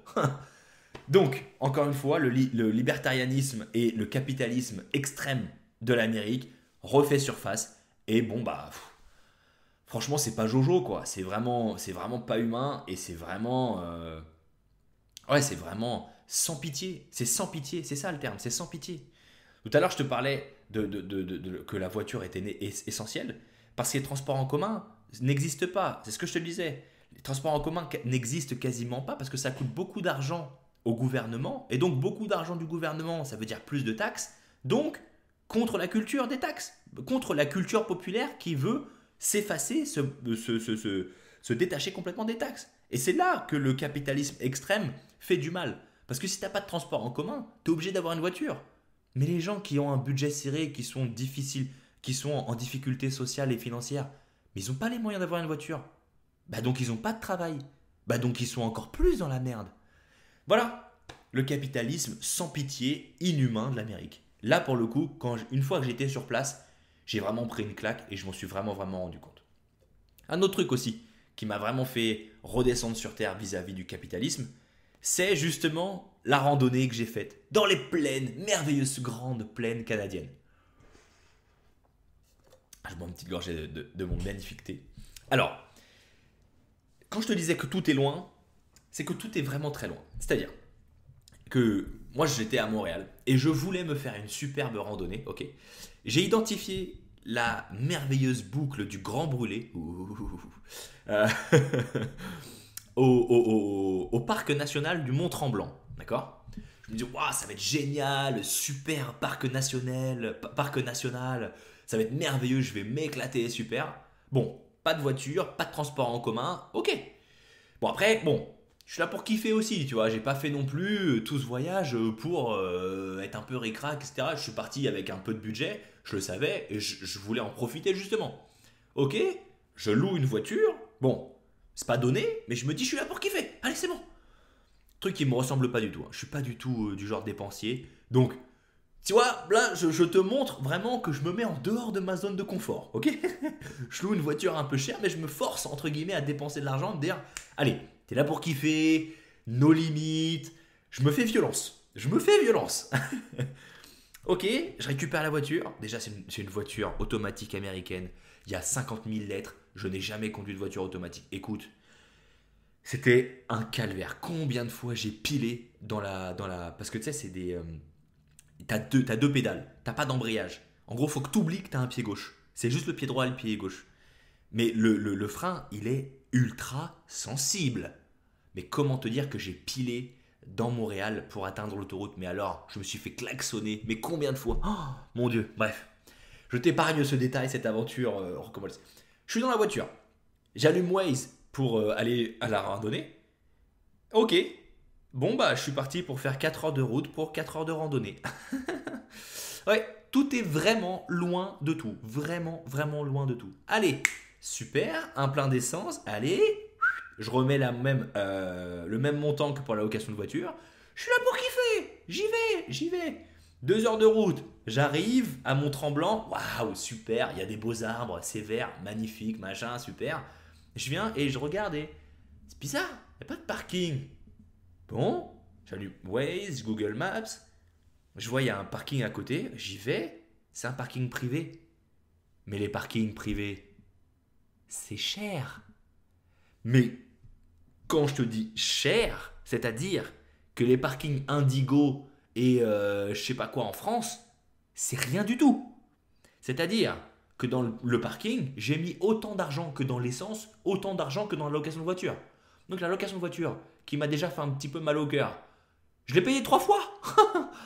Donc, encore une fois, le libertarianisme et le capitalisme extrême de l'Amérique refait surface. Et bon, bah, franchement, c'est pas Jojo, quoi. C'est vraiment pas humain et c'est vraiment. Ouais, c'est vraiment sans pitié. C'est sans pitié, c'est ça le terme, c'est sans pitié. Tout à l'heure, je te parlais que la voiture était essentielle parce que les transports en commun n'existent pas. C'est ce que je te disais. Les transports en commun n'existent quasiment pas parce que ça coûte beaucoup d'argent au gouvernement. Et donc, beaucoup d'argent du gouvernement, ça veut dire plus de taxes. Donc, contre la culture des taxes, contre la culture populaire qui veut s'effacer, se détacher complètement des taxes. Et c'est là que le capitalisme extrême fait du mal. Parce que si tu n'as pas de transport en commun, tu es obligé d'avoir une voiture. Mais les gens qui ont un budget serré, qui sont difficiles, qui sont en difficulté sociale et financière, mais ils n'ont pas les moyens d'avoir une voiture. Bah donc ils n'ont pas de travail. Bah donc ils sont encore plus dans la merde. Voilà, le capitalisme sans pitié, inhumain de l'Amérique. Là pour le coup, une fois que j'étais sur place, j'ai vraiment pris une claque et je m'en suis vraiment rendu compte. Un autre truc aussi qui m'a vraiment fait redescendre sur terre vis-à-vis du capitalisme, c'est justement la randonnée que j'ai faite dans les plaines, merveilleuses grandes plaines canadiennes. Je bois une petite gorgée de mon magnifique thé. Alors, quand je te disais que tout est loin, c'est que tout est vraiment très loin. C'est-à-dire que moi j'étais à Montréal et je voulais me faire une superbe randonnée, ok. J'ai identifié la merveilleuse boucle du Grand Brûlé euh, au parc national du Mont Tremblant, d'accord. Je me dis, waouh, ça va être génial, super parc national, ça va être merveilleux, je vais m'éclater, super. Bon, pas de voiture, pas de transport en commun, ok. Bon, après, bon, je suis là pour kiffer aussi, tu vois. J'ai pas fait non plus tout ce voyage pour être un peu ric-rac, etc. Je suis parti avec un peu de budget, je le savais, et je voulais en profiter justement. Ok, je loue une voiture, bon, c'est pas donné, mais je me dis, je suis là pour kiffer, allez, c'est bon. Truc qui me ressemble pas du tout, hein. Je suis pas du tout du genre dépensier. Donc, tu vois, là, je te montre vraiment que je me mets en dehors de ma zone de confort, ok. Je loue une voiture un peu chère, mais je me force, entre guillemets, à dépenser de l'argent, de dire, allez, t'es là pour kiffer, nos limites. Je me fais violence. Je me fais violence. Ok, je récupère la voiture. Déjà, c'est une voiture automatique américaine. Il y a 50 000 lettres. Je n'ai jamais conduit de voiture automatique. Écoute, c'était un calvaire. Combien de fois j'ai pilé parce que tu sais, c'est des... t'as deux pédales. T'as pas d'embrayage. En gros, faut que tu oublies que t'as un pied gauche. C'est juste le pied droit et le pied gauche. Mais le frein, il est ultra sensible. Mais comment te dire que j'ai pilé dans Montréal pour atteindre l'autoroute? Mais alors, je me suis fait klaxonner. Mais combien de fois? Oh, mon Dieu, bref. Je t'épargne ce détail, cette aventure. Recommence. Je suis dans la voiture. J'allume Waze pour aller à la randonnée. Ok. Bon, bah, je suis parti pour faire 4 heures de route pour 4 heures de randonnée. Ouais, tout est vraiment loin de tout. Vraiment loin de tout. Allez, super, un plein d'essence. Allez, je remets le même montant que pour la location de voiture. Je suis là pour kiffer. J'y vais. 2 heures de route. J'arrive à Mont-Tremblant. Waouh, super. Il y a des beaux arbres, c'est vert, magnifique, machin, super. Je viens et je regarde et c'est bizarre. Il n'y a pas de parking. Bon, j'allume Waze, Google Maps. Je vois il y a un parking à côté. J'y vais. C'est un parking privé. Mais les parkings privés, c'est cher. Mais quand je te dis cher, c'est-à-dire que les parkings Indigo et je sais pas quoi en France, c'est rien du tout. C'est-à-dire que dans le parking, j'ai mis autant d'argent que dans l'essence, autant d'argent que dans la location de voiture. Donc la location de voiture, qui m'a déjà fait un petit peu mal au cœur, je l'ai payé 3 fois.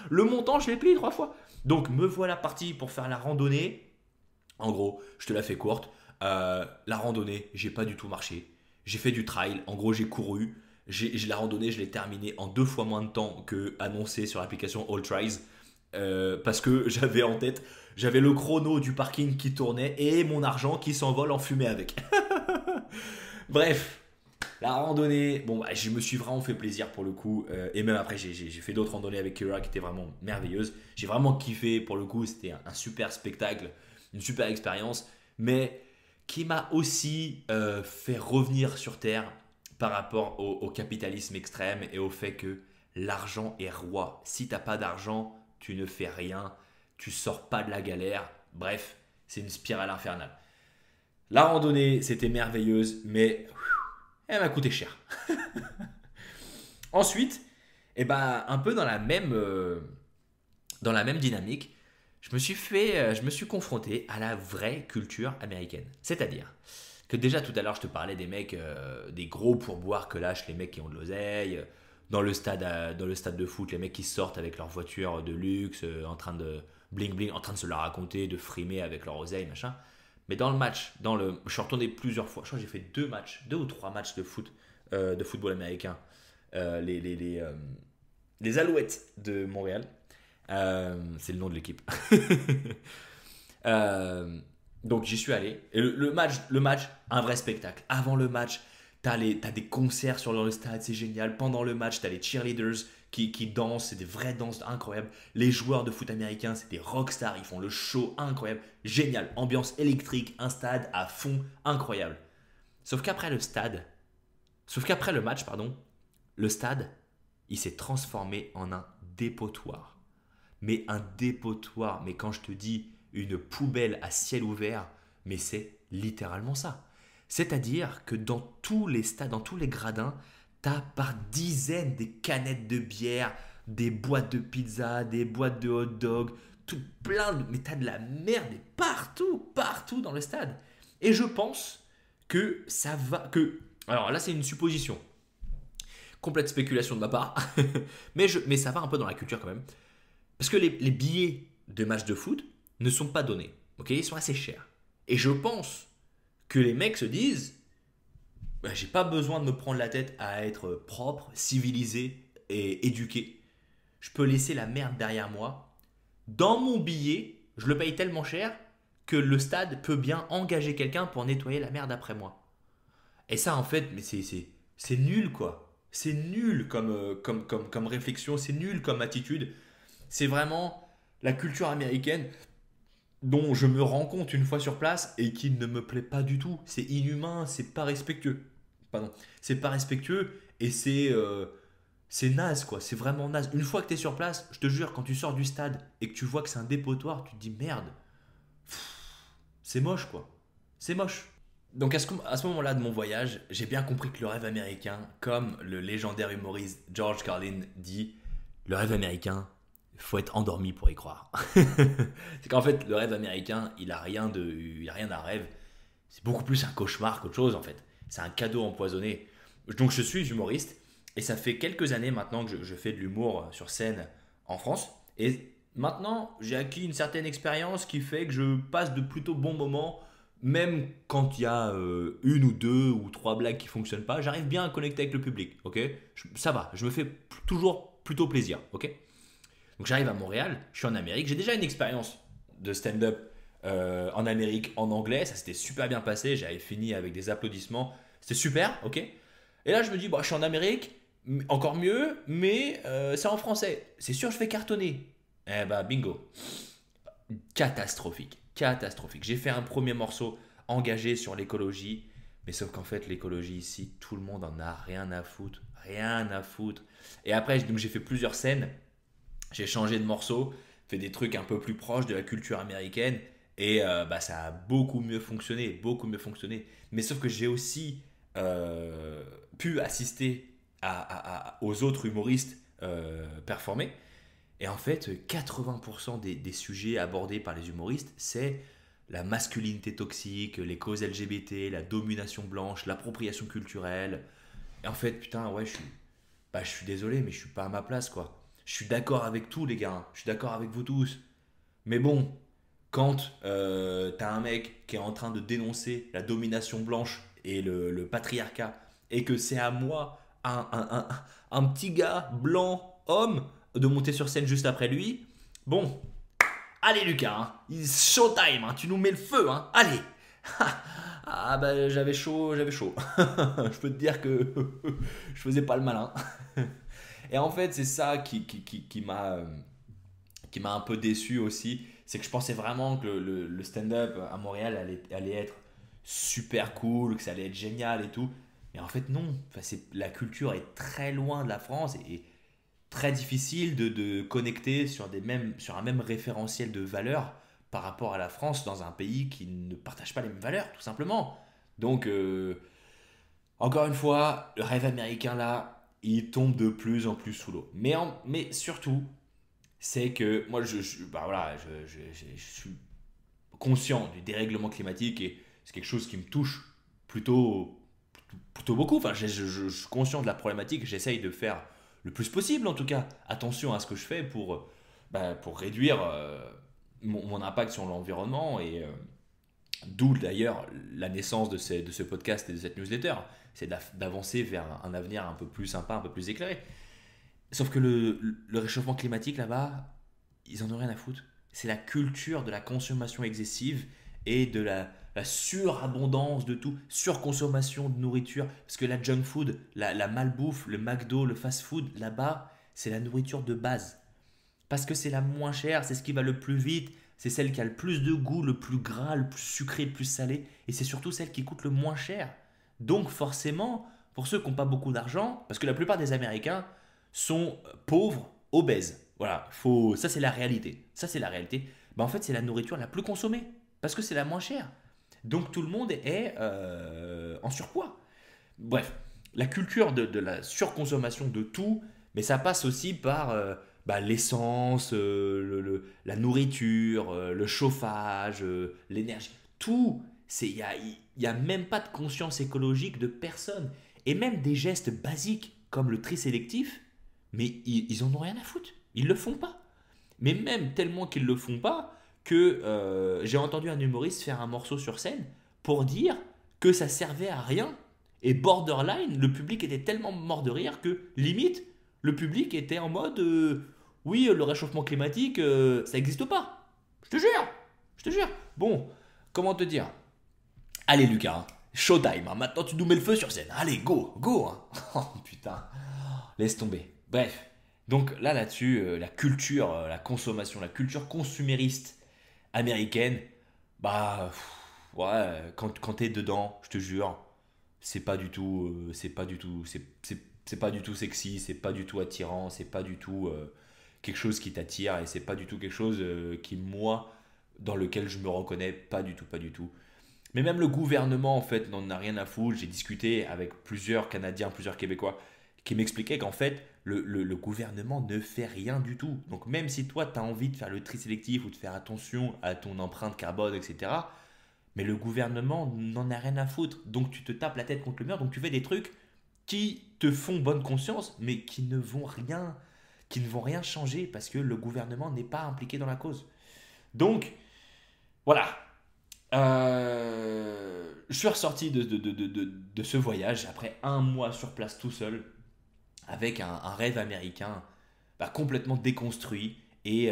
Le montant, je l'ai payé 3 fois. Donc me voilà parti pour faire la randonnée. En gros, je te la fais courte. La randonnée, j'ai pas du tout marché. J'ai fait du trail. En gros, j'ai couru. La randonnée, je l'ai terminée en 2 fois moins de temps que annoncé sur l'application All Tries. Parce que j'avais en tête, j'avais le chrono du parking qui tournait et mon argent qui s'envole en fumée avec. Bref, la randonnée, bon, bah, je me suis vraiment fait plaisir pour le coup. Et même après, j'ai fait d'autres randonnées avec Kira qui étaient vraiment merveilleuses. J'ai vraiment kiffé pour le coup. C'était un super spectacle, une super expérience. Mais qui m'a aussi fait revenir sur Terre par rapport au capitalisme extrême et au fait que l'argent est roi. Si t'as pas d'argent, tu ne fais rien, tu sors pas de la galère. Bref, c'est une spirale infernale. La randonnée, c'était merveilleuse, mais elle m'a coûté cher. Ensuite, eh ben, un peu dans la même dynamique, je me suis confronté à la vraie culture américaine. C'est-à-dire que déjà tout à l'heure, je te parlais des mecs, des gros pourboires que lâchent les mecs qui ont de l'oseille. Dans le stade de foot, les mecs qui sortent avec leur voiture de luxe, en train de bling bling, en train de se la raconter, de frimer avec leur oseille, machin. Mais dans le match, je suis retourné plusieurs fois. Je crois que j'ai fait 2 ou 3 matchs de football américain. Les Alouettes de Montréal. C'est le nom de l'équipe. Euh, donc j'y suis allé. Et le match, un vrai spectacle. Avant le match, t'as des concerts sur le stade, c'est génial. Pendant le match, t'as les cheerleaders qui dansent, c'est des vraies danses incroyables. Les joueurs de foot américains, c'est des rockstars, ils font le show incroyable. Génial, ambiance électrique, un stade à fond, incroyable. Sauf qu'après sauf qu'après le match, pardon, le stade, il s'est transformé en un dépotoir. Mais un dépotoir, mais quand je te dis une poubelle à ciel ouvert, mais c'est littéralement ça. C'est-à-dire que dans tous les stades, dans tous les gradins, t'as par dizaines des canettes de bière, des boîtes de pizza, des boîtes de hot dog, tout plein de... Mais t'as de la merde partout, partout dans le stade. Et je pense que ça va... Alors là, c'est une supposition. Complète spéculation de ma part. mais ça va un peu dans la culture quand même. Parce que les billets de matchs de foot ne sont pas donnés. Ok, ils sont assez chers. Et je pense que les mecs se disent bah, j'ai pas besoin de me prendre la tête à être propre, civilisé et éduqué. Je peux laisser la merde derrière moi. Dans mon billet, je le paye tellement cher que le stade peut bien engager quelqu'un pour nettoyer la merde après moi. Et ça, en fait, mais c'est nul, quoi. C'est nul comme réflexion, c'est nul comme attitude. C'est vraiment la culture américaine dont je me rends compte une fois sur place et qui ne me plaît pas du tout. C'est inhumain, c'est pas respectueux. Pardon, c'est pas respectueux et c'est naze quoi, c'est vraiment naze. Une fois que tu es sur place, je te jure, quand tu sors du stade et que tu vois que c'est un dépotoir, tu te dis merde, c'est moche quoi, c'est moche. Donc à ce moment-là de mon voyage, j'ai bien compris que le rêve américain, comme le légendaire humoriste George Carlin dit, le rêve américain, il faut être endormi pour y croire. C'est qu'en fait, le rêve américain, il a rien d'un rêve. C'est beaucoup plus un cauchemar qu'autre chose en fait. C'est un cadeau empoisonné. Donc je suis humoriste et ça fait quelques années maintenant que je fais de l'humour sur scène en France. Et maintenant, j'ai acquis une certaine expérience qui fait que je passe de plutôt bons moments. Même quand il y a 1 ou 2 ou 3 blagues qui fonctionnent pas, j'arrive bien à connecter avec le public, ok. Ça va, je me fais toujours plutôt plaisir, ok. Donc j'arrive à Montréal, je suis en Amérique, j'ai déjà une expérience de stand-up en Amérique en anglais, ça s'était super bien passé, j'avais fini avec des applaudissements, c'était super, ok. Et là je me dis, bah, je suis en Amérique, encore mieux, mais c'est en français, c'est sûr je vais cartonner. Eh bah bingo, catastrophique, catastrophique. J'ai fait un premier morceau engagé sur l'écologie, mais sauf qu'en fait l'écologie ici, tout le monde en a rien à foutre, rien à foutre. Et après donc j'ai fait plusieurs scènes. J'ai changé de morceau, fait des trucs un peu plus proches de la culture américaine. Et bah, ça a beaucoup mieux fonctionné, beaucoup mieux fonctionné. Mais sauf que j'ai aussi pu assister aux autres humoristes performer. Et en fait, 80% des sujets abordés par les humoristes, c'est la masculinité toxique, les causes LGBT, la domination blanche, l'appropriation culturelle. Et en fait, putain, ouais, je suis désolé, mais je suis pas à ma place, quoi. Je suis d'accord avec tout, les gars, hein. Je suis d'accord avec vous tous. Mais bon, quand t'as un mec qui est en train de dénoncer la domination blanche et le patriarcat, et que c'est à moi, un petit gars blanc, homme, de monter sur scène juste après lui, bon, allez Lucas, hein, it's showtime, hein, tu nous mets le feu, hein, allez. Ah bah j'avais chaud, j'avais chaud. Je peux te dire que je faisais pas le malin. Et en fait c'est ça qui m'a un peu déçu aussi, c'est que je pensais vraiment que le stand-up à Montréal allait être super cool, que ça allait être génial et tout. Mais en fait, non. Enfin, la culture est très loin de la France et très difficile de connecter sur un même référentiel de valeurs par rapport à la France dans un pays qui ne partage pas les mêmes valeurs, tout simplement. Donc, encore une fois, le rêve américain là, il tombe de plus en plus sous l'eau. Mais surtout, c'est que moi, bah voilà, je suis conscient du dérèglement climatique et c'est quelque chose qui me touche plutôt, plutôt beaucoup. Enfin, je suis conscient de la problématique, j'essaye de faire le plus possible en tout cas. Attention à ce que je fais pour réduire mon impact sur l'environnement et d'où d'ailleurs la naissance de ce podcast et de cette newsletter. C'est d'avancer vers un avenir un peu plus sympa, un peu plus éclairé. Sauf que le réchauffement climatique là-bas, ils en ont rien à foutre. C'est la culture de la consommation excessive et de la surabondance de tout, surconsommation de nourriture. Parce que la junk food, la malbouffe, le McDo, le fast food, là-bas, c'est la nourriture de base. Parce que c'est la moins chère, c'est ce qui va le plus vite, c'est celle qui a le plus de goût, le plus gras, le plus sucré, le plus salé, et c'est surtout celle qui coûte le moins cher. Donc forcément, pour ceux qui n'ont pas beaucoup d'argent, parce que la plupart des Américains sont pauvres, obèses. Voilà, ça c'est la réalité. Ça c'est la réalité. Bah, en fait, c'est la nourriture la plus consommée, parce que c'est la moins chère. Donc tout le monde est en surpoids. Bref, la culture de la surconsommation de tout, mais ça passe aussi par bah, l'essence, la nourriture, le chauffage, l'énergie. Tout, y a même pas de conscience écologique de personne. Et même des gestes basiques comme le tri sélectif, mais ils en ont rien à foutre. Ils le font pas. Mais même tellement qu'ils le font pas que j'ai entendu un humoriste faire un morceau sur scène pour dire que ça servait à rien. Et borderline, le public était tellement mort de rire que limite, le public était en mode oui, le réchauffement climatique, ça n'existe pas. Je te jure, je te jure. Bon, comment te dire? Allez Lucas, hein, showtime, hein, maintenant tu nous mets le feu sur scène. Allez, go, go, hein. Oh putain, laisse tomber. Bref, donc là-dessus, la culture, la consommation, la culture consumériste américaine, bah ouais, quand t'es dedans, je te jure, c'est pas du tout sexy, c'est pas du tout attirant, c'est pas du tout quelque chose qui t'attire et c'est pas du tout quelque chose qui moi dans lequel je me reconnais pas du tout, pas du tout. Mais même le gouvernement en fait n'en a rien à foutre. J'ai discuté avec plusieurs Canadiens, plusieurs Québécois qui m'expliquaient qu'en fait le gouvernement ne fait rien du tout. Donc même si toi tu as envie de faire le tri sélectif ou de faire attention à ton empreinte carbone, etc., mais le gouvernement n'en a rien à foutre. Donc tu te tapes la tête contre le mur, donc tu fais des trucs qui te font bonne conscience, mais qui ne vont rien changer parce que le gouvernement n'est pas impliqué dans la cause. Donc, voilà. Je suis ressorti de ce voyage après un mois sur place tout seul, avec un rêve américain bah, complètement déconstruit. Et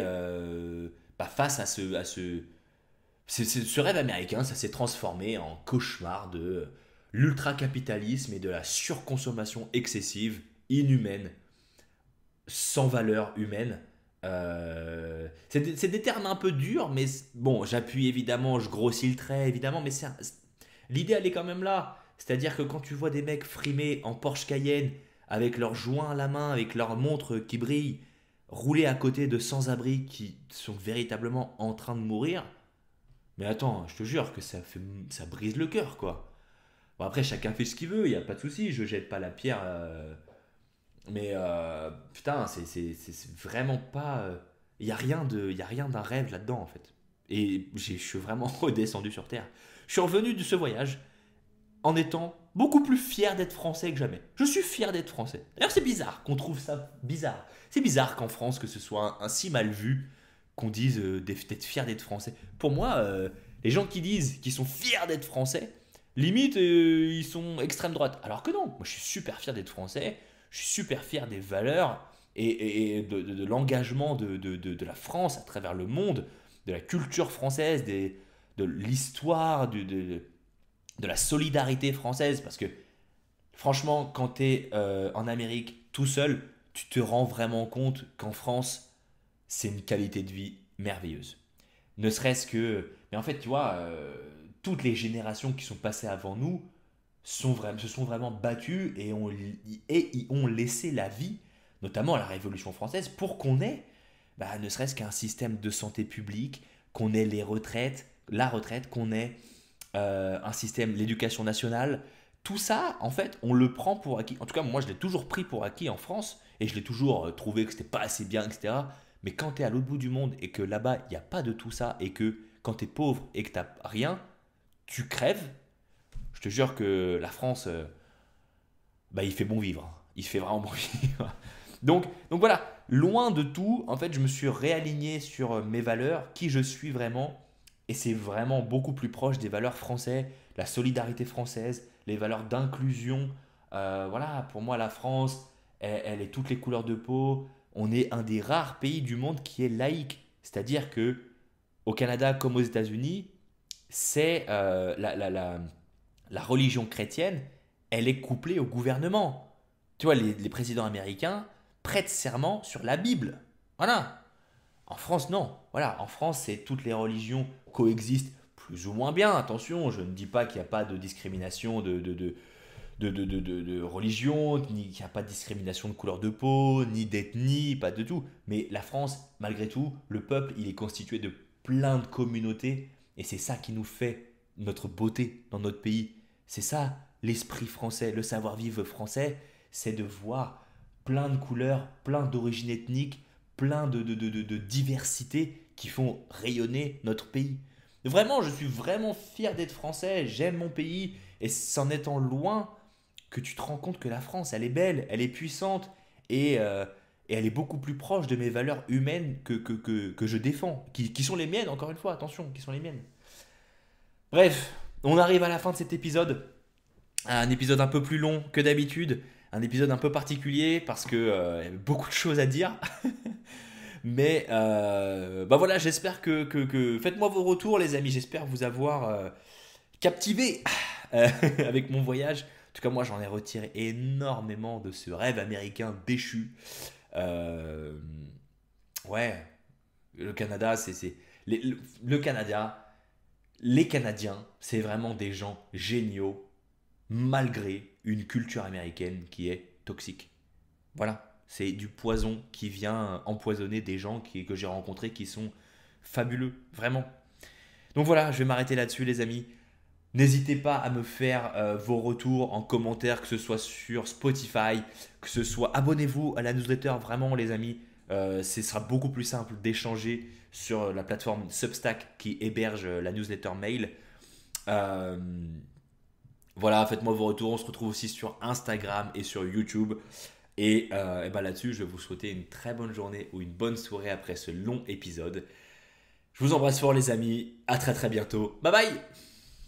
bah, face ce rêve américain, ça s'est transformé en cauchemar de l'ultracapitalisme et de la surconsommation excessive, inhumaine, sans valeur humaine. C'est des termes un peu durs, mais bon, j'appuie évidemment, je grossis le trait évidemment, mais l'idée elle est quand même là. C'est-à-dire que quand tu vois des mecs frimés en Porsche Cayenne, avec leurs joints à la main, avec leurs montres qui brillent, rouler à côté de sans-abri qui sont véritablement en train de mourir, Mais attends, je te jure que ça brise le cœur, quoi. Bon, après, chacun fait ce qu'il veut, il n'y a pas de souci, je jette pas la pierre. Mais putain, c'est vraiment pas. Il n'y a y a rien d'un rêve là-dedans, en fait. Et je suis vraiment redescendu sur Terre. Je suis revenu de ce voyage en étant beaucoup plus fier d'être français que jamais. Je suis fier d'être français. D'ailleurs, c'est bizarre qu'on trouve ça bizarre. C'est bizarre qu'en France, que ce soit un si mal vu qu'on dise d'être fier d'être français. Pour moi, les gens qui disent qu'ils sont fiers d'être français, limite, ils sont extrême droite. Alors que non, moi je suis super fier d'être français, je suis super fier des valeurs et de l'engagement de la France à travers le monde, de la culture française, de l'histoire, de la solidarité française. Parce que franchement, quand tu es en Amérique tout seul, tu te rends vraiment compte qu'en France, c'est une qualité de vie merveilleuse. Ne serait-ce que... Mais en fait, tu vois, toutes les générations qui sont passées avant nous se sont vraiment battues et y ont laissé la vie, notamment à la Révolution française, pour qu'on ait, bah, ne serait-ce qu'un système de santé publique, qu'on ait les retraites, la retraite, qu'on ait un système, l'éducation nationale. Tout ça, en fait, on le prend pour acquis. En tout cas, moi, je l'ai toujours pris pour acquis en France, et je l'ai toujours trouvé que c'était pas assez bien, etc. Mais quand tu es à l'autre bout du monde et que là-bas, il n'y a pas de tout ça, et que quand tu es pauvre et que tu n'as rien, tu crèves. Je te jure que la France, bah, il fait bon vivre. Il fait vraiment bon vivre. Donc voilà, loin de tout, en fait, je me suis réaligné sur mes valeurs, qui je suis vraiment. Et c'est vraiment beaucoup plus proche des valeurs françaises, la solidarité française, les valeurs d'inclusion. Voilà, pour moi, la France, elle est toutes les couleurs de peau. On est un des rares pays du monde qui est laïque. C'est-à-dire que au Canada comme aux États-Unis, c'est la religion chrétienne, elle est couplée au gouvernement. Tu vois, les présidents américains prêtent serment sur la Bible. Voilà. En France, non. Voilà, en France, c'est toutes les religions coexistent plus ou moins bien. Attention, je ne dis pas qu'il n'y a pas de discrimination de religion, ni qu'il n'y a pas de discrimination de couleur de peau, ni d'ethnie, pas de tout. Mais la France, malgré tout, le peuple, il est constitué de plein de communautés. Et c'est ça qui nous fait notre beauté dans notre pays. C'est ça l'esprit français, le savoir-vivre français, c'est de voir plein de couleurs, plein d'origines ethniques, plein de diversités qui font rayonner notre pays. Vraiment, je suis vraiment fier d'être français, j'aime mon pays, et c'en étant loin que tu te rends compte que la France, elle est belle, elle est puissante, et elle est beaucoup plus proche de mes valeurs humaines que je défends, qui sont les miennes, encore une fois, attention, qui sont les miennes. Bref, on arrive à la fin de cet épisode, un épisode un peu plus long que d'habitude, un épisode un peu particulier parce que y avait beaucoup de choses à dire. Mais bah voilà, j'espère faites-moi vos retours, les amis. J'espère vous avoir captivé avec mon voyage. En tout cas, moi, j'en ai retiré énormément de ce rêve américain déchu. Euh, ouais, le Canada, le Canada, les Canadiens, c'est vraiment des gens géniaux malgré une culture américaine qui est toxique. Voilà, c'est du poison qui vient empoisonner des gens que j'ai rencontrés qui sont fabuleux, vraiment. Donc voilà, je vais m'arrêter là-dessus les amis. N'hésitez pas à me faire vos retours en commentaire, que ce soit sur Spotify, que ce soit... Abonnez-vous à la newsletter, vraiment les amis. Ce sera beaucoup plus simple d'échanger sur la plateforme Substack qui héberge la newsletter mail. Euh, voilà, faites-moi vos retours. On se retrouve aussi sur Instagram et sur YouTube. Et ben là-dessus, je vais vous souhaiter une très bonne journée ou une bonne soirée après ce long épisode. Je vous embrasse fort les amis. À très très bientôt. Bye bye.